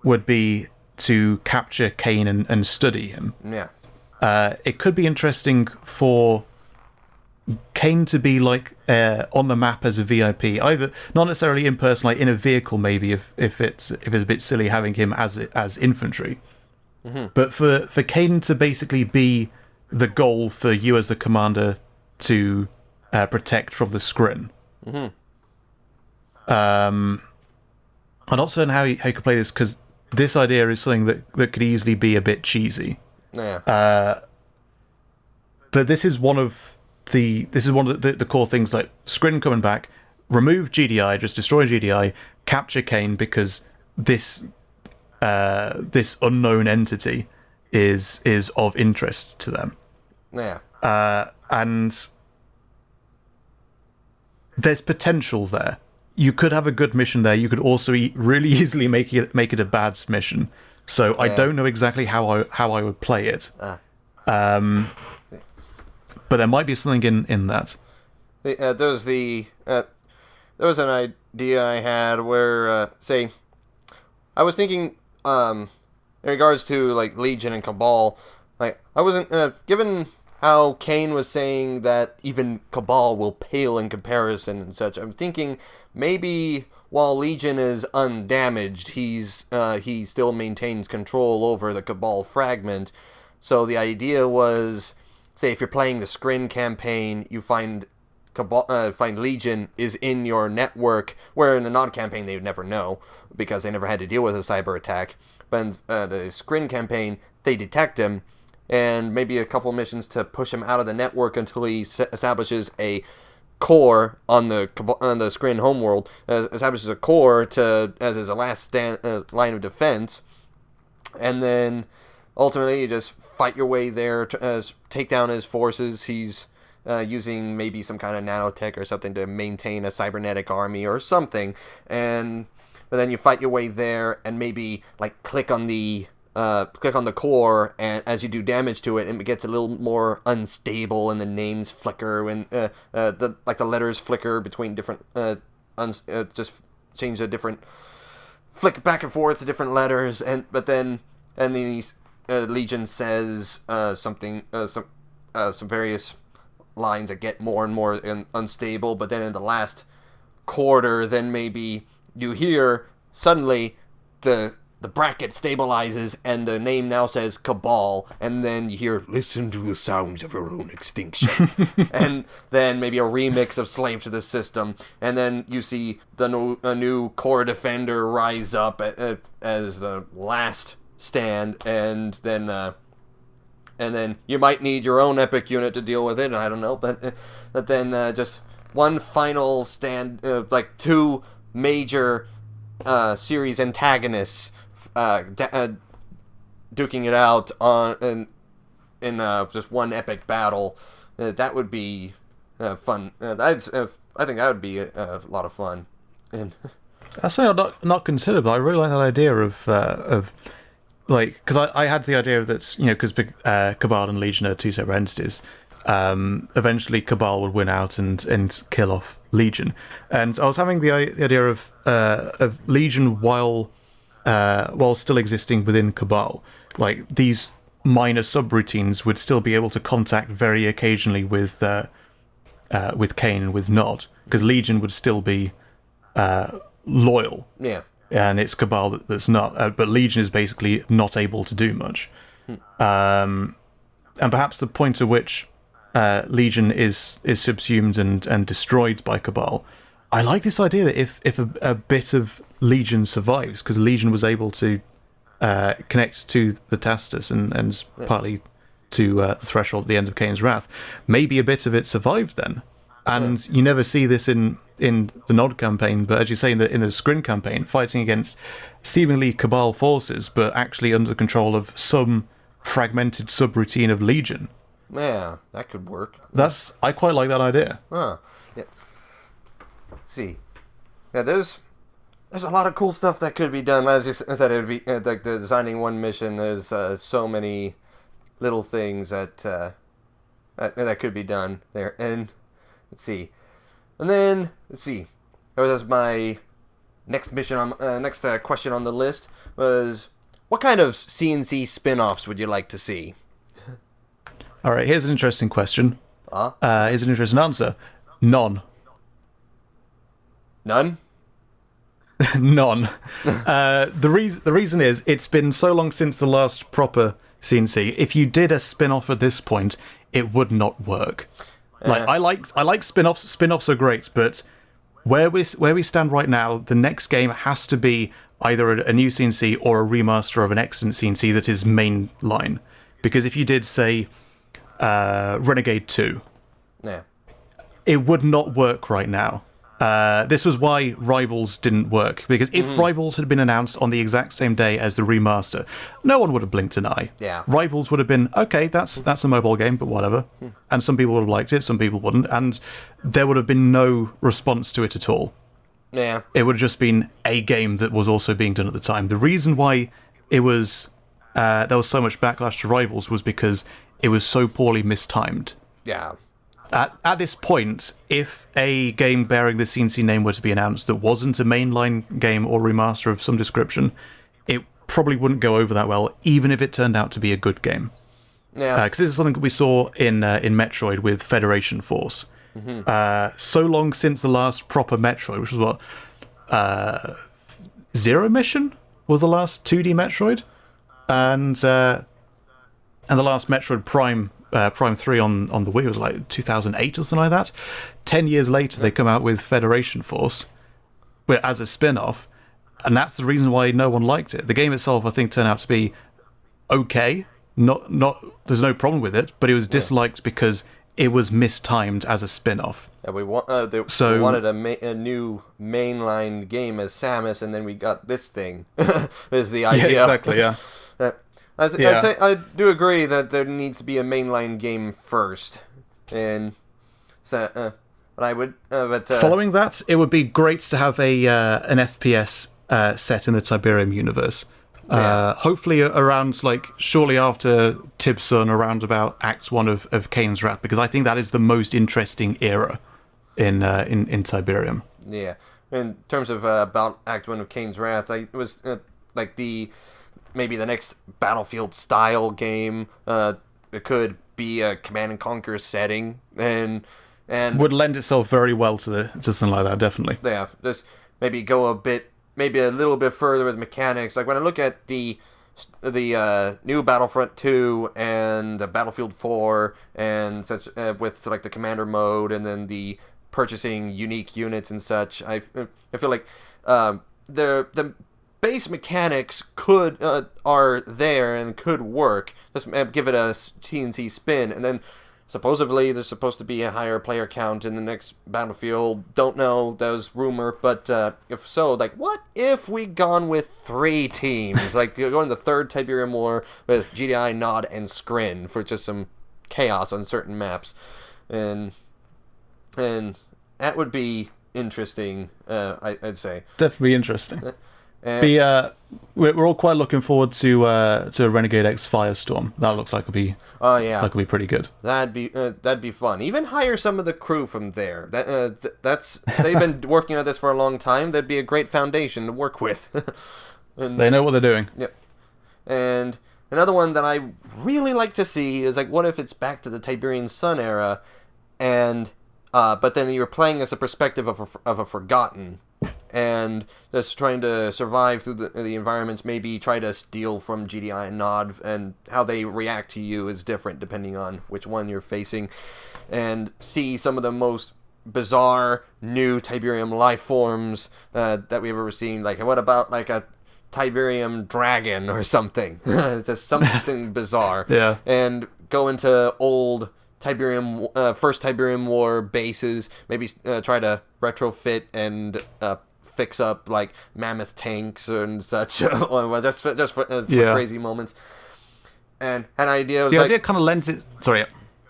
would be to capture Kane and study him. Yeah. It could be interesting for Kane to be like on the map as a VIP, either not necessarily in person, like in a vehicle maybe if it's a bit silly having him as infantry, but for Kane to basically be the goal for you as the commander to protect from the Scrin. I'm not certain how you could play this because this idea is something that could easily be a bit cheesy. Yeah. But this is one of the core things, like Scrin coming back, remove GDI, just destroy GDI, capture Kane because this unknown entity is of interest to them. Yeah. And there's potential there. You could have a good mission there. You could also really easily make it a bad mission. So I don't know exactly how I would play it. But there might be something in that. There was an idea I had where, say, I was thinking, in regards to like Legion and Cabal, like I wasn't given how Kane was saying that even Cabal will pale in comparison and such. I'm thinking maybe while Legion is undamaged, he still maintains control over the Cabal fragment. So the idea was, say if you're playing the Scrin campaign, you find Legion is in your network, where in the Nod campaign they would never know because they never had to deal with a cyber attack. But in the Scrin campaign, they detect him, and maybe a couple missions to push him out of the network until he establishes a core on the Scrin homeworld, establishes a core as his last line of defense, and then ultimately you just fight your way there to take down his forces. He's using maybe some kind of nanotech or something to maintain a cybernetic army or something, but then you fight your way there and maybe like click on the core, and as you do damage to it, it gets a little more unstable and the names flicker and the letters flicker between different just change the different flick back and forth to different letters, and then Legion says some various lines that get more and more unstable, but then in the last quarter, then maybe you hear suddenly the bracket stabilizes and the name now says Cabal, and then you hear "Listen to the sounds of your own extinction," and then maybe a remix of "Slave to the System," and then you see a new core defender rise up as the last stand, and then you might need your own epic unit to deal with it. I don't know, but then just one final stand, like two major series antagonists duking it out on in just one epic battle. That would be fun. I think that would be a lot of fun. And That's something I've not considered, but I really like that idea of like, because I had the idea that, because Cabal and Legion are two separate entities. Eventually Cabal would win out and kill off Legion, and I was having the idea of Legion while still existing within Cabal. Like, these minor subroutines would still be able to contact very occasionally with Kane and with Nod, because Legion would still be loyal. Yeah. And it's Cabal that's not. But Legion is basically not able to do much. And perhaps the point at which Legion is subsumed and destroyed by Cabal. I like this idea that if a bit of Legion survives, because Legion was able to connect to the Tastus and partly to the Threshold at the end of Kane's Wrath, maybe a bit of it survived then. And you never see this in the Nod campaign, but as you say, in the Scrin campaign, fighting against seemingly Cabal forces, but actually under the control of some fragmented subroutine of Legion. Yeah, that could work. I quite like that idea. Huh. Yeah. Let's see. Yeah, there's a lot of cool stuff that could be done. As you said, it would be like the designing one mission. There's so many little things that could be done there. And let's see. And then let's see. That was my next mission on next question on the list was, what kind of C&C spin-offs would you like to see? All right, here's an interesting question. Here's an interesting answer. None. None? None. The reason is, it's been so long since the last proper C&C. If you did a spin-off at this point, it would not work. Like, I like spin-offs. Spin-offs are great, but where we stand right now, the next game has to be either a new C&C or a remaster of an excellent C&C that is mainline. Because if you did, say, Renegade 2, it would not work right now. This was why Rivals didn't work, because if Rivals had been announced on the exact same day as the remaster, no one would have blinked an eye. Yeah. Rivals would have been, okay, that's a mobile game, but whatever. And some people would have liked it, some people wouldn't, and there would have been no response to it at all. Yeah. It would have just been a game that was also being done at the time. The reason why it was there was so much backlash to Rivals was because it was so poorly mistimed. Yeah. At this point, if a game bearing the C&C name were to be announced that wasn't a mainline game or remaster of some description, it probably wouldn't go over that well, even if it turned out to be a good game. Yeah. Because this is something that we saw in Metroid with Federation Force. So long since the last proper Metroid, which was what, Zero Mission was the last 2D Metroid, and the last Metroid Prime 3 on the Wii was like 2008 or something like that. 10 years later, they come out with Federation Force as a spin-off, and that's the reason why no one liked it. The game itself, I think, turned out to be okay. Not there's no problem with it, but it was disliked because it was mistimed as a spin-off. Yeah, we wanted a new mainline game as Samus, and then we got this thing. Is the idea? Yeah, exactly. Yeah. I do agree that there needs to be a mainline game first, and so, but I would. Following that, it would be great to have an FPS set in the Tiberium universe. Hopefully around, like, shortly after Tibsun, around about Act 1 of Kane's Wrath, because I think that is the most interesting era in Tiberium. Yeah, in terms of about Act 1 of Kane's Wrath, it was like maybe the next Battlefield style game. It could be a Command and Conquer setting, and would lend itself very well to something like that, definitely. Yeah, just maybe go maybe a little bit further with mechanics. Like when I look at the new Battlefront 2 and the Battlefield 4 and such, with like the commander mode and then the purchasing unique units and such, I feel like the base mechanics are there and could work. Just give it a C&C spin, and then supposedly there's supposed to be a higher player count in the next Battlefield. Don't know, that was rumor, but if so, like, what if we gone with 3 teams? Like, going the third Tiberium War with GDI, Nod, and Scrin for just some chaos on certain maps. And that would be interesting, I'd say. Definitely interesting. We're all quite looking forward to Renegade X Firestorm. That looks like it'll be that could be pretty good. That'd be fun. Even hire some of the crew from there. That's they've been working on this for a long time. That'd be a great foundation to work with. And, they know what they're doing. Yep. And another one that I really like to see is, like, what if it's back to the Tiberian Sun era, and but then you're playing as the perspective of a Forgotten, and just trying to survive through the environments, maybe try to steal from GDI and Nod, and how they react to you is different depending on which one you're facing, and see some of the most bizarre new Tiberium life forms that we've ever seen. Like, what about, like, a Tiberium dragon or something? Just something bizarre. Yeah. And go into old first Tiberium War bases, maybe try to retrofit and fix up, like, mammoth tanks and such. just for crazy moments. And an idea was, the like, idea kind of lends it. Sorry,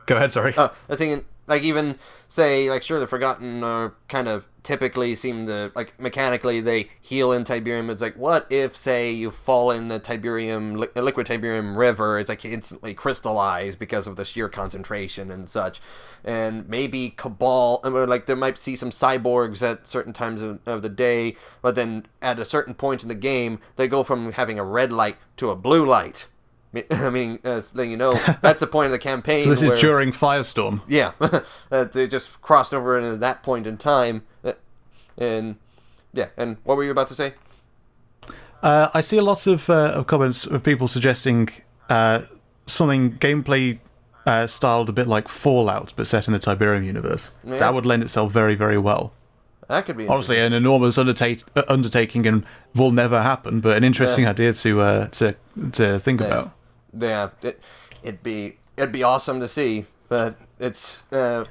go ahead. Sorry. I was thinking, like, even say, like, sure, the Forgotten are kind of typically seem to, like, mechanically they heal in Tiberium. It's like, what if, say, you fall in the liquid Tiberium river, it's like instantly crystallized because of the sheer concentration and such. And maybe Cabal, like, there might see some cyborgs at certain times of the day, but then at a certain point in the game, they go from having a red light to a blue light. I mean, letting you know, that's the point of the campaign. So this is during Firestorm. Yeah, they just crossed over into that point in time, and yeah. And what were you about to say? I see a lot of comments of people suggesting something gameplay styled a bit like Fallout, but set in the Tiberium universe. Yeah. That would lend itself very, very well. That could be obviously an enormous undertaking and will never happen, but an interesting idea to think about. Yeah, it'd be awesome to see, but it's will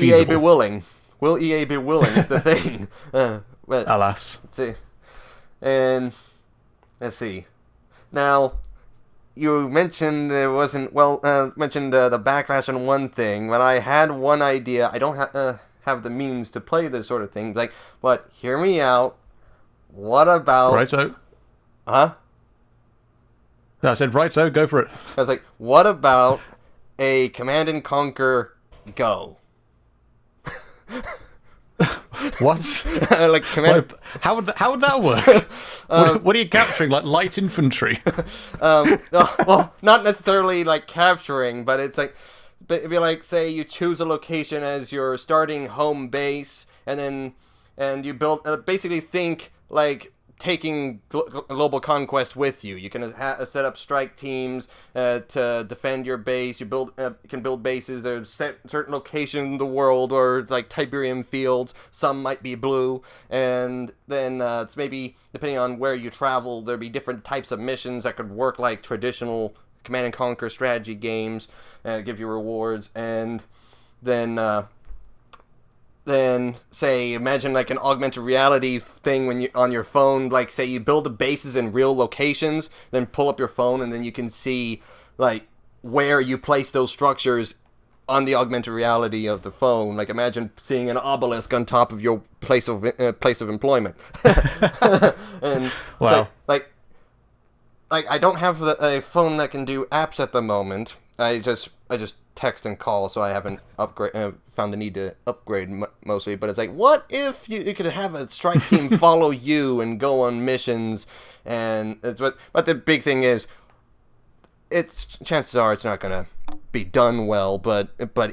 EA be willing? Will EA be willing is the thing. But, alas. And let's see. Now, you mentioned there wasn't mentioned the backlash on one thing, but I had one idea. I don't have the means to play this sort of thing. Like, but hear me out. What about righto? Huh? No, I said righto. Go for it. I was like, what about a Command and Conquer Go? What? Like command. How would that work? What are you capturing? Like light infantry? Well, not necessarily like capturing, but it's like, it'd be like, say you choose a location as your starting home base, and you build. Basically, think like taking global conquest with you. You can set up strike teams to defend your base. You can build bases. There's certain locations in the world, or like Tiberium fields. Some might be blue, and then it's maybe depending on where you travel, there'd be different types of missions that could work like traditional Command and Conquer strategy games, give you rewards, and then say, imagine like an augmented reality thing when you on your phone, like say you build the bases in real locations, then pull up your phone and then you can see like where you place those structures on the augmented reality of the phone. Like imagine seeing an obelisk on top of your place of employment. And wow. Like I don't have a phone that can do apps at the moment. I just text and call, so I haven't found the need to upgrade mostly. But it's like, what if you could have a strike team follow you and go on missions? And but the big thing is, chances are it's not gonna be done well. But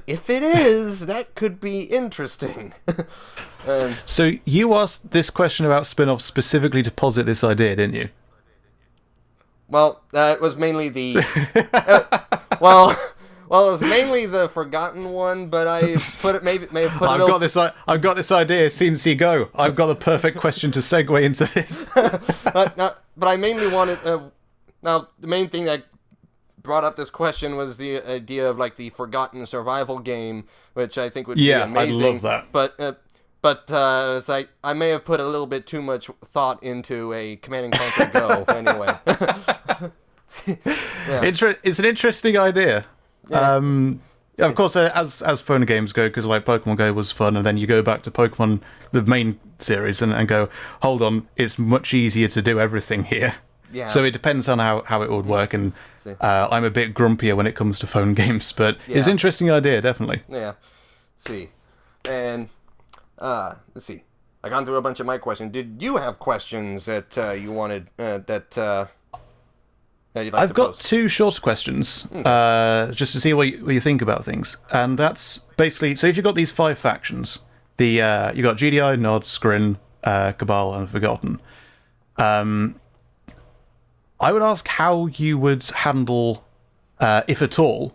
if it is, that could be interesting. So you asked this question about spin-offs specifically to posit this idea, didn't you? Well, it was mainly the well, it was mainly the Forgotten one, but I I've got this idea. C&C Go. I've got the perfect question to segue into this. But I mainly wanted. Now, the main thing that brought up this question was the idea of like the forgotten survival game, which I think would be amazing. I love that. But it's like I may have put a little bit too much thought into a Command and Conquer Go anyway. Yeah. It's an interesting idea. Yeah. Of course, as phone games go, because like Pokemon Go was fun, and then you go back to Pokemon, the main series, and go, hold on, it's much easier to do everything here. Yeah. So it depends on how it would work, and I'm a bit grumpier when it comes to phone games, but it's an interesting idea, definitely. Yeah. See. And, let's see. I gone through a bunch of my questions. Did you have questions that you wanted, that you'd like I've to got pose? 2 short questions, just to see what you think about things. And that's basically, so if you've got these 5 factions, you got GDI, Nod, Scrin, Cabal, and Forgotten. I would ask how you would handle, if at all,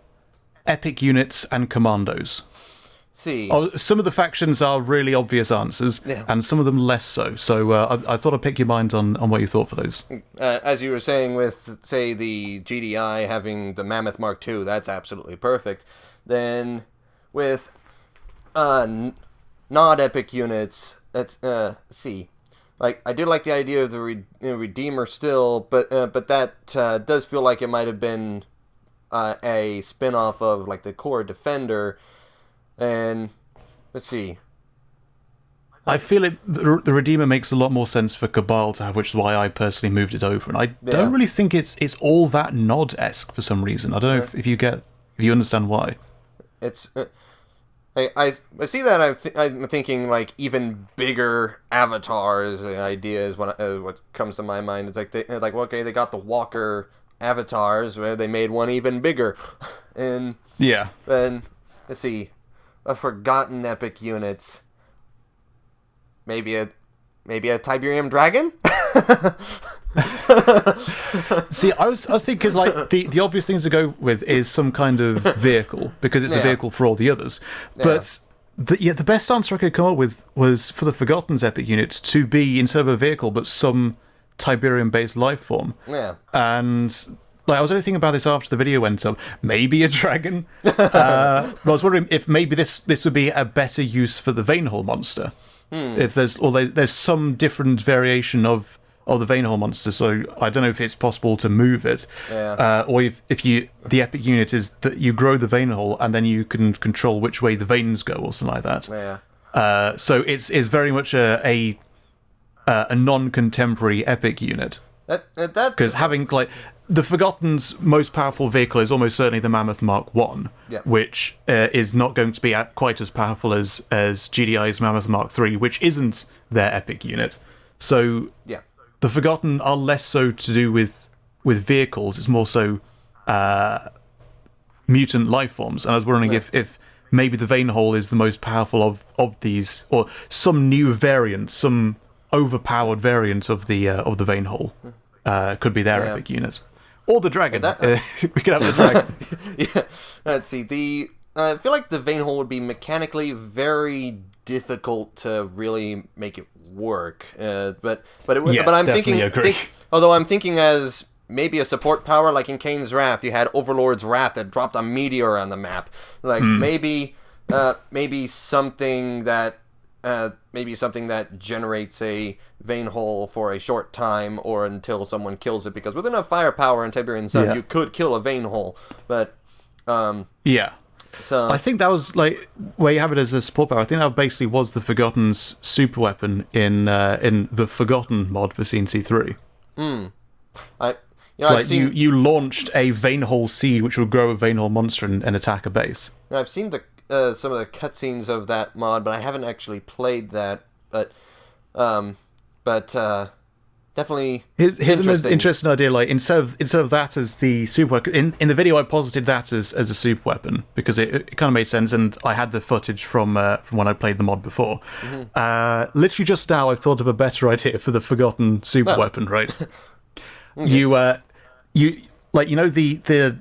epic units and commandos. See. Some of the factions are really obvious answers, and some of them less so. So I thought I'd pick your mind on what you thought for those. As you were saying with, say, the GDI having the Mammoth Mark II, that's absolutely perfect. Then with non-epic units, that's, see. Like, I do like the idea of the Redeemer still, but that does feel like it might have been a spin-off of, like, the core Defender. And, let's see. I feel the Redeemer makes a lot more sense for Cabal to have, which is why I personally moved it over. And I don't really think it's all that Nod-esque for some reason. I don't know if you understand why. It's... I see that. I'm thinking like even bigger avatars. Idea is what comes to my mind. It's like they got the Walker avatars where they made one even bigger, and then let's see, a forgotten epic units. Maybe a Tiberium Dragon. See, I was thinking, because like the obvious things to go with is some kind of vehicle, because it's a vehicle for all the others. But the best answer I could come up with was for the Forgotten's epic units to be, instead of a vehicle, but some Tiberium-based life form. Yeah. And like, I was only thinking about this after the video went up. Maybe a dragon. But I was wondering if maybe this would be a better use for the Vanehull monster. If there's some different variation of the Vanehull monster, so I don't know if it's possible to move it, or if the epic unit is that you grow the Vanehull and then you can control which way the veins go or something like that. Yeah. So it's very much a non-contemporary epic unit. Because having like the Forgotten's most powerful vehicle is almost certainly the Mammoth Mark 1, which is not going to be quite as powerful as GDI's Mammoth Mark 3, which isn't their epic unit. So the Forgotten are less so to do with vehicles. It's more so mutant life forms. And I was wondering if maybe the Vanehull is the most powerful of these, or some new variant, some overpowered variant of the Vanehull could be their epic unit. Or the dragon. We could have the dragon. Let's see. I feel like the Vanehull would be mechanically very difficult to really make it work. But I'm thinking. Although I'm thinking as maybe a support power, like in Kane's Wrath, you had Overlord's Wrath that dropped a meteor on the map. Like maybe something that generates a Vanehull for a short time or until someone kills it, because with enough firepower in Tiberian Sun, you could kill a Vanehull. But so I think that was like where you have it as a support power. I think that basically was the Forgotten's superweapon in the Forgotten mod for C&C 3. You launched a Vanehull seed, which would grow a Vanehull monster and attack a base. I've seen some of the cutscenes of that mod, but I haven't actually played that. But definitely here's an interesting idea. Like instead of that as the super weapon, in the video I posited that as a super weapon because it kind of made sense, and I had the footage from when I played the mod before. Literally just now I've thought of a better idea for the Forgotten super weapon. Right, you know the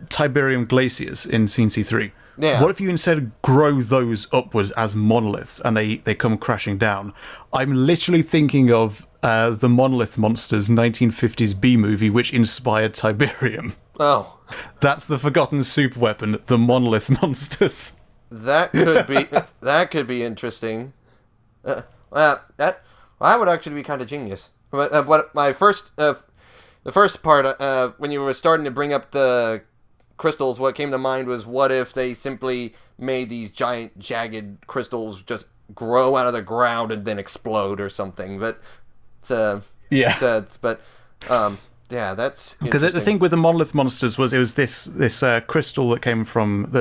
Tiberium glaciers in C&C 3. Yeah. What if you instead grow those upwards as monoliths and they come crashing down? I'm literally thinking of the Monolith Monsters 1950s B movie, which inspired Tiberium. Oh, That's the forgotten superweapon, the monolith monsters. that could be interesting. That would actually be kind of genius. But what my first the first part when you were starting to bring up the crystals, what came to mind was, what if they simply made these giant jagged crystals just grow out of the ground and then explode or something? But yeah, that's because the thing with the monolith monsters was it was this crystal that came from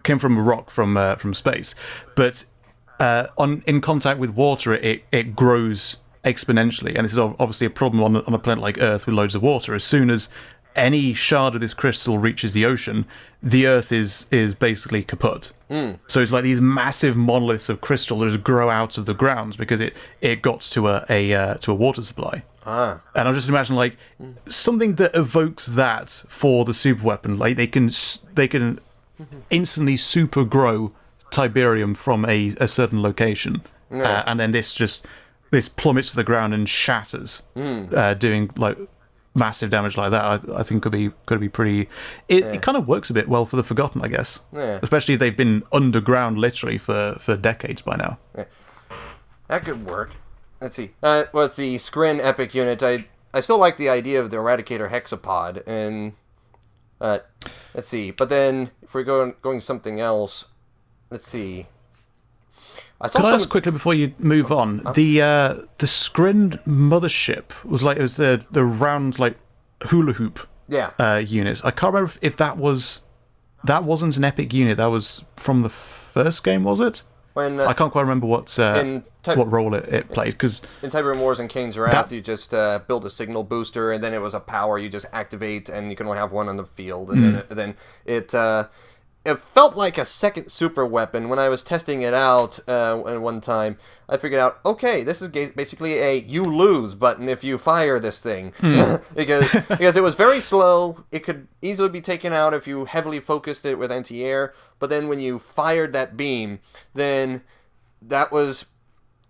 came from a rock from space, but in contact with water it grows exponentially, and this is obviously a problem on a planet like Earth with loads of water. As soon as any shard of this crystal reaches the ocean, the Earth is basically kaput. So it's like these massive monoliths of crystal that just grow out of the ground because it got to a water supply. And I'm just imagining like something that evokes that for the super weapon. Like they can instantly super grow Tiberium from a certain location, and then this plummets to the ground and shatters, doing like massive damage like that. I think could be pretty. It kind of works a bit well for the Forgotten, I guess. Yeah. Especially if they've been underground literally for decades by now. Yeah. That could work. Let's see. With the Scrin epic unit, I still like the idea of the Eradicator Hexapod, and let's see. But then if we're going something else, let's see. Could I ask quickly before you move on? The Scrin mothership was the round like hula hoop unit. I can't remember if that wasn't an epic unit. That was from the first game, was it? I can't quite remember what role it played, because in Tiberium Wars and Kane's Wrath, you just build a signal booster, and then it was a power you just activate, and you can only have one on the field, and then it felt like a second super weapon. When I was testing it out one time, I figured out, okay, this is basically a you lose button if you fire this thing. because it was very slow. It could easily be taken out if you heavily focused it with anti-air. But then when you fired that beam, then that was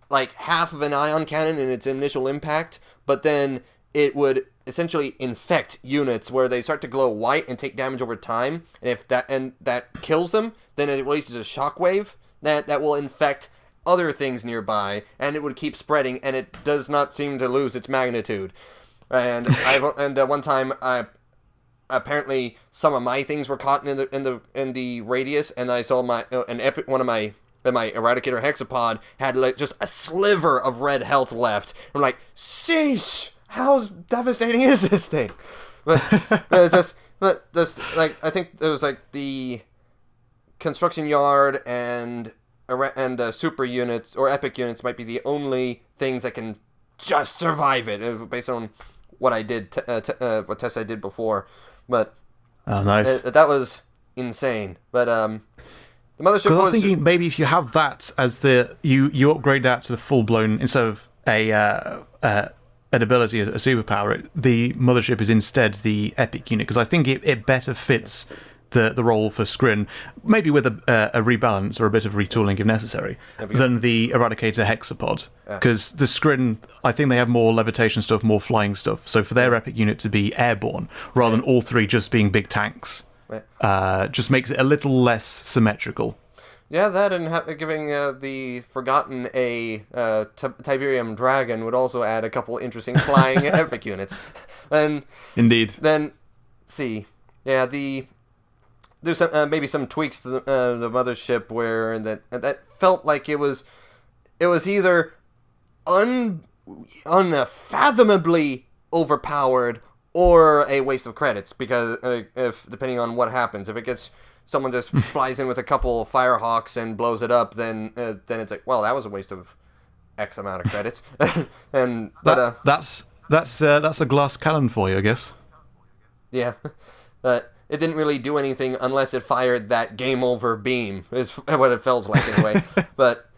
like half of an ion cannon in its initial impact. But then it would essentially infect units where they start to glow white and take damage over time, and if that kills them, then it releases a shockwave that will infect other things nearby, and it would keep spreading, and it does not seem to lose its magnitude. And one time, apparently some of my things were caught in the radius, and I saw my Eradicator Hexapod had like just a sliver of red health left. I'm like, sheesh! How devastating is this thing? But I think it was like the construction yard and super units or epic units might be the only things that can just survive it, based on what I did, what tests I did before. But nice. That was insane. But the mothership. Because I was thinking maybe if you have that as you upgrade that to the full blown, instead of an ability, a superpower, the mothership is instead the epic unit, because I think it better fits the role for Scrin, maybe with a rebalance or a bit of retooling if necessary, than the Eradicator Hexapod. Because the Scrin, I think they have more levitation stuff, more flying stuff, so for their epic unit to be airborne, rather than all three just being big tanks, just makes it a little less symmetrical. Yeah, that and giving the Forgotten a Tiberium Dragon would also add a couple interesting flying epic units. And indeed. Then, see, yeah, there's some, maybe some tweaks to the mothership where that felt like it was either unfathomably overpowered or a waste of credits, because if depending on what happens, if it gets someone just flies in with a couple Firehawks and blows it up, then it's like, well, that was a waste of X amount of credits. That's a glass cannon for you, I guess. Yeah, but it didn't really do anything unless it fired that game over beam, is what it felt like anyway. But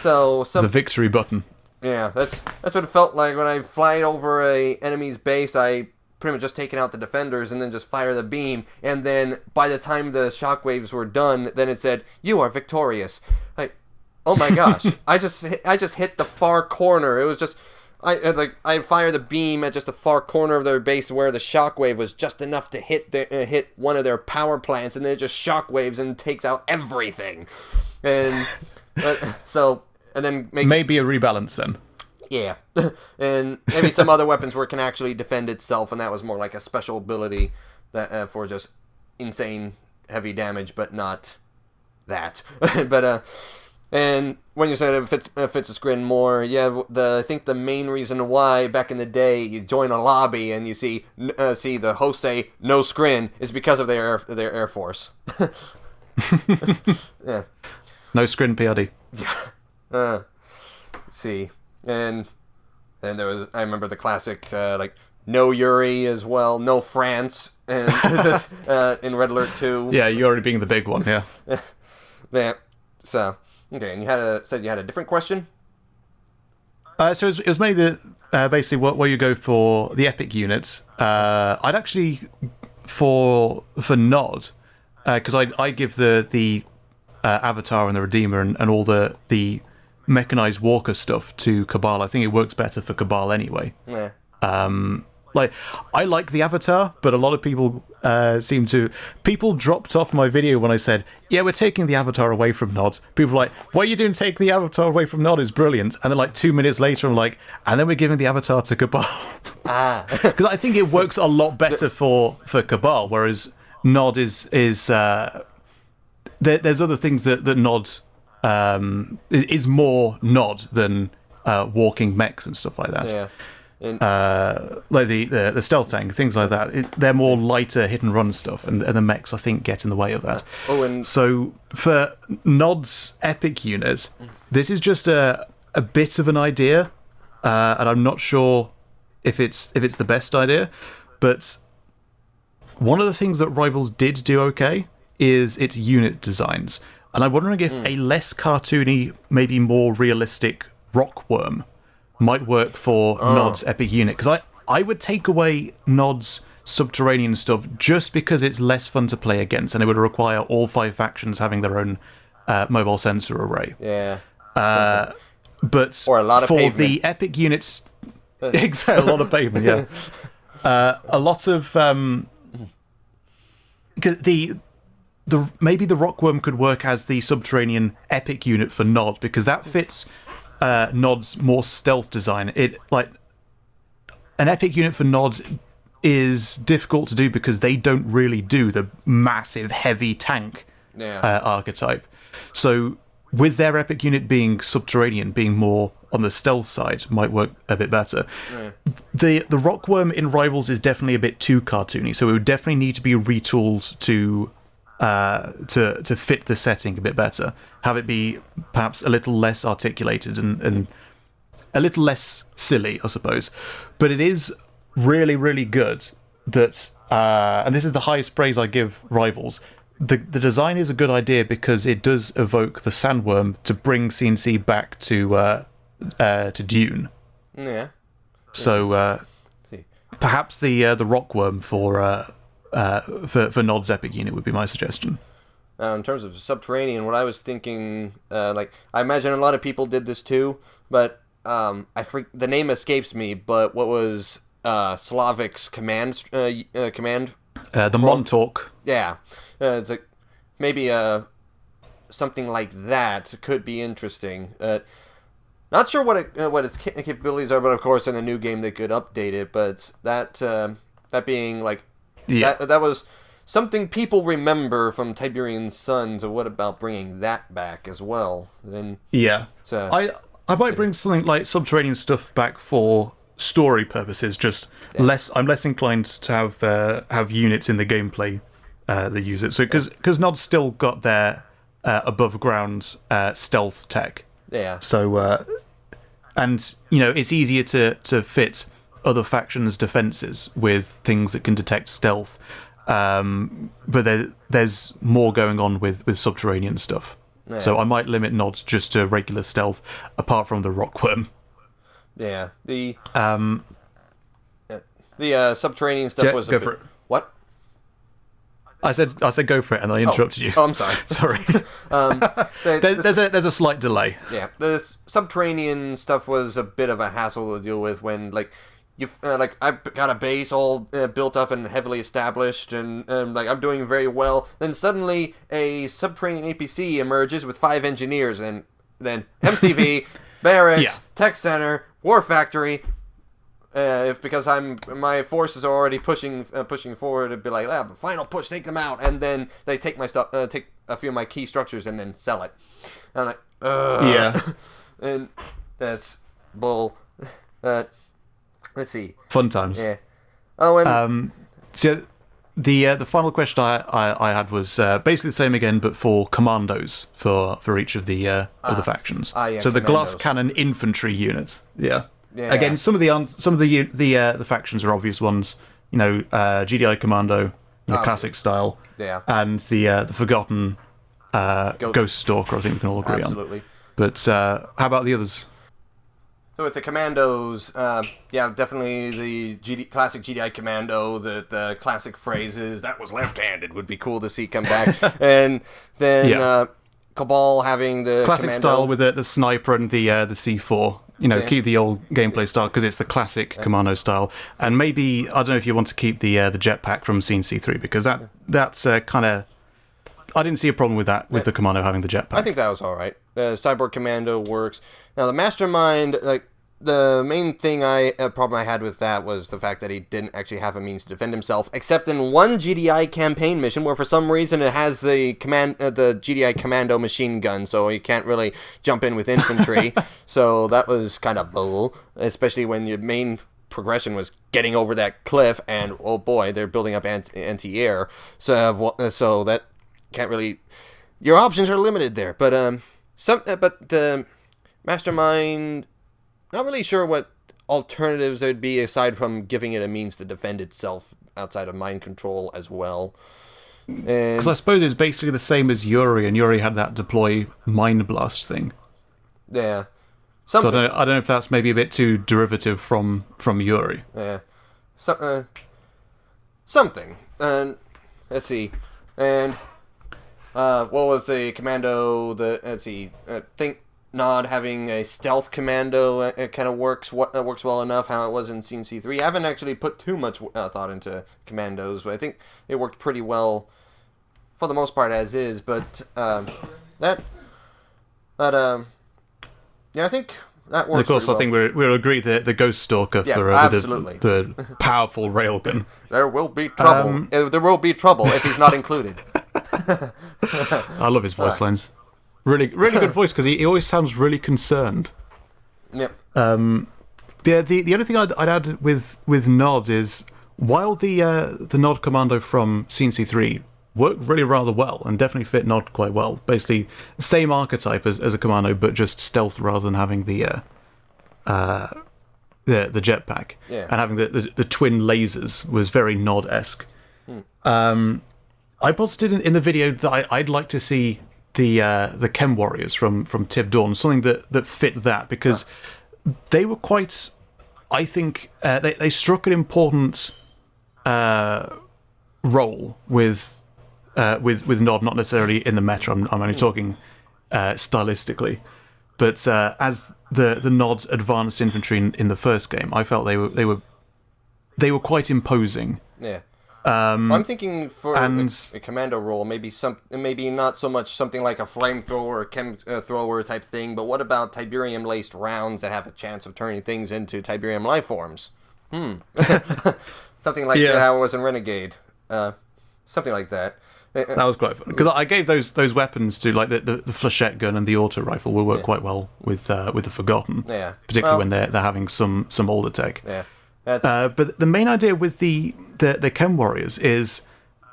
the victory button. Yeah, that's what it felt like when I fly over a enemy's base. I pretty much just taken out the defenders and then just fire the beam, and then by the time the shockwaves were done, then it said, "You are victorious." Like, oh my gosh, I just hit the far corner. It was just I fired the beam at just the far corner of their base where the shockwave was just enough to hit one of their power plants, and then it just shockwaves and takes out everything. And and then maybe a rebalance then. Yeah, and maybe some other weapons where it can actually defend itself, and that was more like a special ability that for just insane heavy damage, but not that. But and when you said it fits a Scrin more, yeah, I think the main reason why back in the day you join a lobby and you see the host say no Scrin is because of their Air Force. Yeah. No Scrin Prd. Yeah. See, and there was, I remember the classic like no Yuri as well, no France, and in Red Alert 2. Yeah, Yuri being the big one. Yeah. Yeah. So. Okay, and you said you had a different question? So it was mainly basically where you go for the epic units. I'd actually for Nod, because I give the Avatar and the Redeemer and all the mechanized walker stuff to Cabal. I think it works better for Cabal anyway. Yeah. Like, I like the Avatar, but a lot of people people dropped off my video when I said, yeah, we're taking the Avatar away from Nod. People were like, what are you doing taking the Avatar away from Nod is brilliant. And then like 2 minutes later, I'm like, and then we're giving the Avatar to Cabal. Because I think it works a lot better for Cabal, whereas Nod is there's other things that Nod is more Nod than walking mechs and stuff like that. Yeah. Like the stealth tank, things like that. They're more lighter hit and run stuff, and the mechs I think get in the way of that. So for Nod's epic unit, this is just a bit of an idea, and I'm not sure if it's the best idea. But one of the things that Rivals did do okay is its unit designs, and I'm wondering if a less cartoony, maybe more realistic Rockworm might work for Nod's epic unit, because I would take away Nod's subterranean stuff just because it's less fun to play against, and it would require all 5 factions having their own mobile sensor array. Yeah. But or a lot of for pavement. The epic units, exactly, a lot of pavement. Yeah, a lot of maybe the Rockworm could work as the subterranean epic unit for Nod, because that fits Nod's more stealth design. It like an epic unit for Nod is difficult to do because they don't really do the massive heavy tank archetype. So with their epic unit being subterranean, being more on the stealth side, might work a bit better. Yeah. The Rockworm in Rivals is definitely a bit too cartoony, so it would definitely need to be retooled to fit the setting a bit better. Have it be perhaps a little less articulated and a little less silly, I suppose. But it is really, really good that, and this is the highest praise I give Rivals, the design is a good idea because it does evoke the Sandworm to bring C&C back to Dune. Yeah. So perhaps the Rockworm for Nod's epic unit would be my suggestion. In terms of subterranean, what I was thinking, I imagine a lot of people did this too, but the name escapes me. But what was Slavic's command? The Montauk. Yeah, it's like maybe something like that could be interesting. Not sure what its capabilities are, but of course in a new game they could update it. But that being like. Yeah. That was something people remember from Tiberian Sun, so what about bringing that back as well? Then so, I might bring something like subterranean stuff back for story purposes, just I'm less inclined to have units in the gameplay that use it. So because Nod's still got their above ground stealth tech. Yeah. So and it's easier to fit other factions' defenses with things that can detect stealth, but there's more going on with subterranean stuff. Yeah. So I might limit Nod just to regular stealth, apart from the Rockworm. Yeah, the subterranean stuff was go for it. What? I said go for it, and I interrupted you. Oh, I'm sorry. Sorry. There's a slight delay. Yeah, the subterranean stuff was a bit of a hassle to deal with when, like, I've got a base all built up and heavily established, and like, I'm doing very well. Then suddenly a subterranean APC emerges with 5 engineers, and then MCV, barracks, tech center, war factory. Because my forces are already pushing forward, it'd be like, final push, take them out, and then they take my stuff, take a few of my key structures, and then sell it. And I'm like, Yeah. And that's bull. Let's see. Fun times. Yeah. Oh, and so the final question I had was basically the same again, but for commandos for each of the factions. Yeah, so the commandos. glass cannon infantry unit. Yeah. Yeah. Again, some of the factions are obvious ones. You know, GDI Commando, classic style. Yeah. And the forgotten Ghost Stalker. I think we can all agree on. Absolutely. But how about the others? So with the commandos, definitely the classic GDI Commando, the classic phrases, that was left-handed, would be cool to see come back. And then Cabal having the classic commando style with the sniper and the C4. You know, keep the old gameplay style because it's the classic Commando style. And maybe, I don't know if you want to keep the jetpack from C&C 3 because that's kind of... I didn't see a problem with that, with the Commando having the jetpack. I think that was all right. The Cyborg Commando works. Now, the Mastermind, like, the main problem I had with that was the fact that he didn't actually have a means to defend himself, except in one GDI campaign mission where for some reason it has the GDI Commando machine gun, so you can't really jump in with infantry. So that was kind of bull, especially when your main progression was getting over that cliff, and oh boy, they're building up anti-air. So that can't really... Your options are limited there, but the Mastermind... Not really sure what alternatives there would be aside from giving it a means to defend itself outside of mind control as well. Because I suppose it's basically the same as Yuri, and Yuri had that deploy mind blast thing. Yeah. So I don't know if that's maybe a bit too derivative from Yuri. Yeah. Something. Let's see. And what was the commando? Let's see. Think. Nod having a stealth commando it kind of works well enough how it was in C&C 3. I haven't actually put too much thought into commandos, but I think it worked pretty well for the most part as is. But I think that works. And of course, well. I think we'll agree that the Ghost Stalker for absolutely. the powerful railgun. There will be trouble. There will be trouble if he's not included. I love his voice lines. Really good voice because he always sounds really concerned. Yep. Yeah. The only thing I'd add with Nod is while the Nod Commando from C&C 3 worked really rather well and definitely fit Nod quite well. Basically, same archetype as a Commando, but just stealth rather than having the jetpack. Yeah. And having the twin lasers was very Nod-esque. I posited in the video that I'd like to see the Chem Warriors from Tib Dawn, something that fit that, because they were quite, I think, they struck an important role with Nod, not necessarily in the meta. I'm only talking stylistically, but as the Nod's advanced infantry in the first game, I felt they were quite imposing. Yeah. I'm thinking for a commando role, maybe not so much something like a flamethrower or chem thrower type thing, but what about Tiberium laced rounds that have a chance of turning things into Tiberium life forms? Something like that was in Renegade. Something like that. That was quite fun because I gave those weapons to like the flechette gun and the auto rifle will work quite well with the Forgotten. Yeah. Particularly when they're having some older tech. Yeah. But the main idea with the Chem Warriors is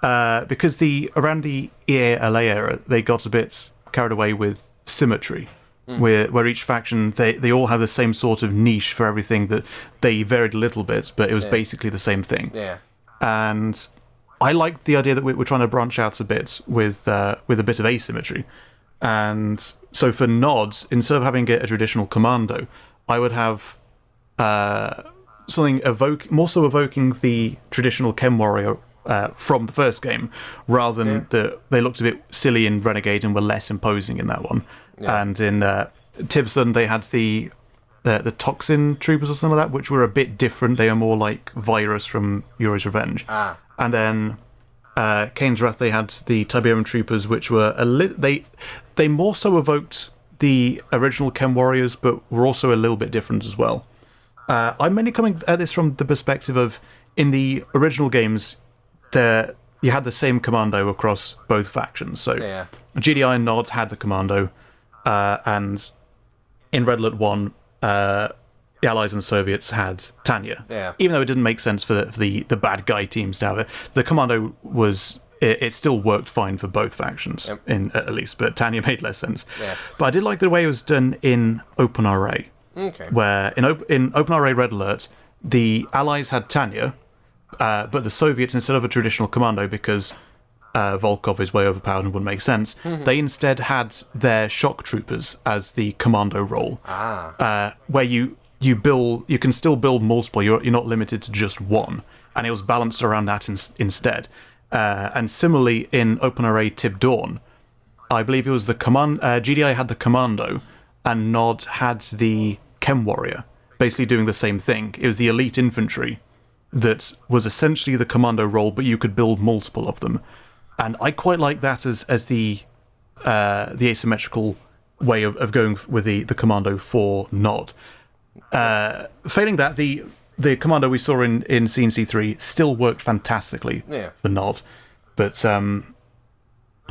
because around the EA/LA era they got a bit carried away with symmetry, where each faction they all have the same sort of niche for everything, that they varied a little bit, but it was basically the same thing. Yeah. And I like the idea that we're trying to branch out a bit with a bit of asymmetry. And so for Nods, instead of having a traditional commando, I would have something more so evoking the traditional Chem Warrior from the first game, rather than they looked a bit silly in Renegade and were less imposing in that one. Yeah. And in Tibson, they had the Toxin Troopers or something like that, which were a bit different. They were more like Virus from Yuri's Revenge. And then Kane's Wrath, they had the Tiberium Troopers, which were they more so evoked the original Chem Warriors, but were also a little bit different as well. I'm mainly coming at this from the perspective of, in the original games, you had the same Commando across both factions. So GDI and Nod had the Commando, and in Red Alert 1, the Allies and Soviets had Tanya. Yeah. Even though it didn't make sense for the bad guy teams to have it, the Commando it still worked fine for both factions, at least, but Tanya made less sense. Yeah. But I did like the way it was done in Open Array. Okay. Where in Open Array Red Alert, the Allies had Tanya, but the Soviets, instead of a traditional Commando, because Volkov is way overpowered and wouldn't make sense, they instead had their shock troopers as the Commando role. Where you can still build multiple, you're not limited to just one, and it was balanced around that instead. And similarly in Open Array Tib Dawn, I believe it was the GDI had the Commando, and Nod had the Chem Warrior, basically doing the same thing. It was the elite infantry that was essentially the Commando role, but you could build multiple of them. And I quite like that as the asymmetrical way of going with the Commando for Nod. Failing that, the Commando we saw in C&C 3 still worked fantastically for Nod. But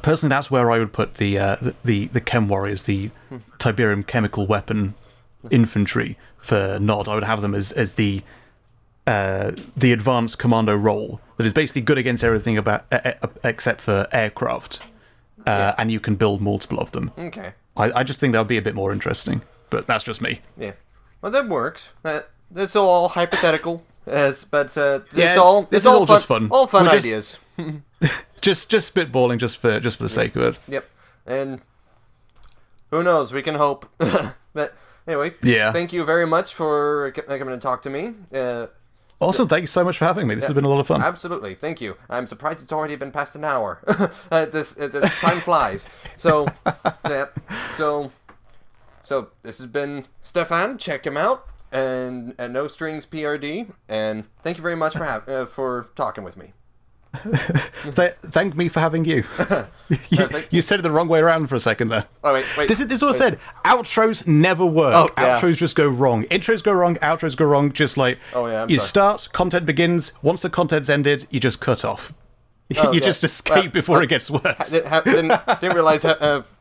personally, that's where I would put the Chem Warriors, the Tiberium chemical weapon infantry for Nod. I would have them as the advanced Commando role that is basically good against everything except for aircraft, and you can build multiple of them. Okay. I just think that would be a bit more interesting, but that's just me. Yeah. Well, that works. It's all hypothetical, it's all fun, just fun. All fun ideas. just spitballing just for the sake of it. Yep. And who knows? We can hope. But anyway, thank you very much for coming to talk to me. Awesome, thank you so much for having me. This has been a lot of fun. Absolutely, thank you. I'm surprised it's already been past an hour. This time flies. So this has been Stefan. Check him out, and No Strings Prd. And thank you very much for talking with me. Thank me for having you. You said it the wrong way around for a second there. Oh wait. This is what I said. Outros never work. Outros just go wrong. Intros go wrong. Outros go wrong. Just like you start, content begins. Once the content's ended, you just cut off. You just escape before it gets worse. Didn't realize that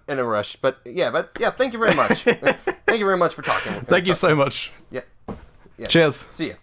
in a rush. But thank you very much. Thank you very much for talking. Thank you so much. Yeah. Cheers. See ya.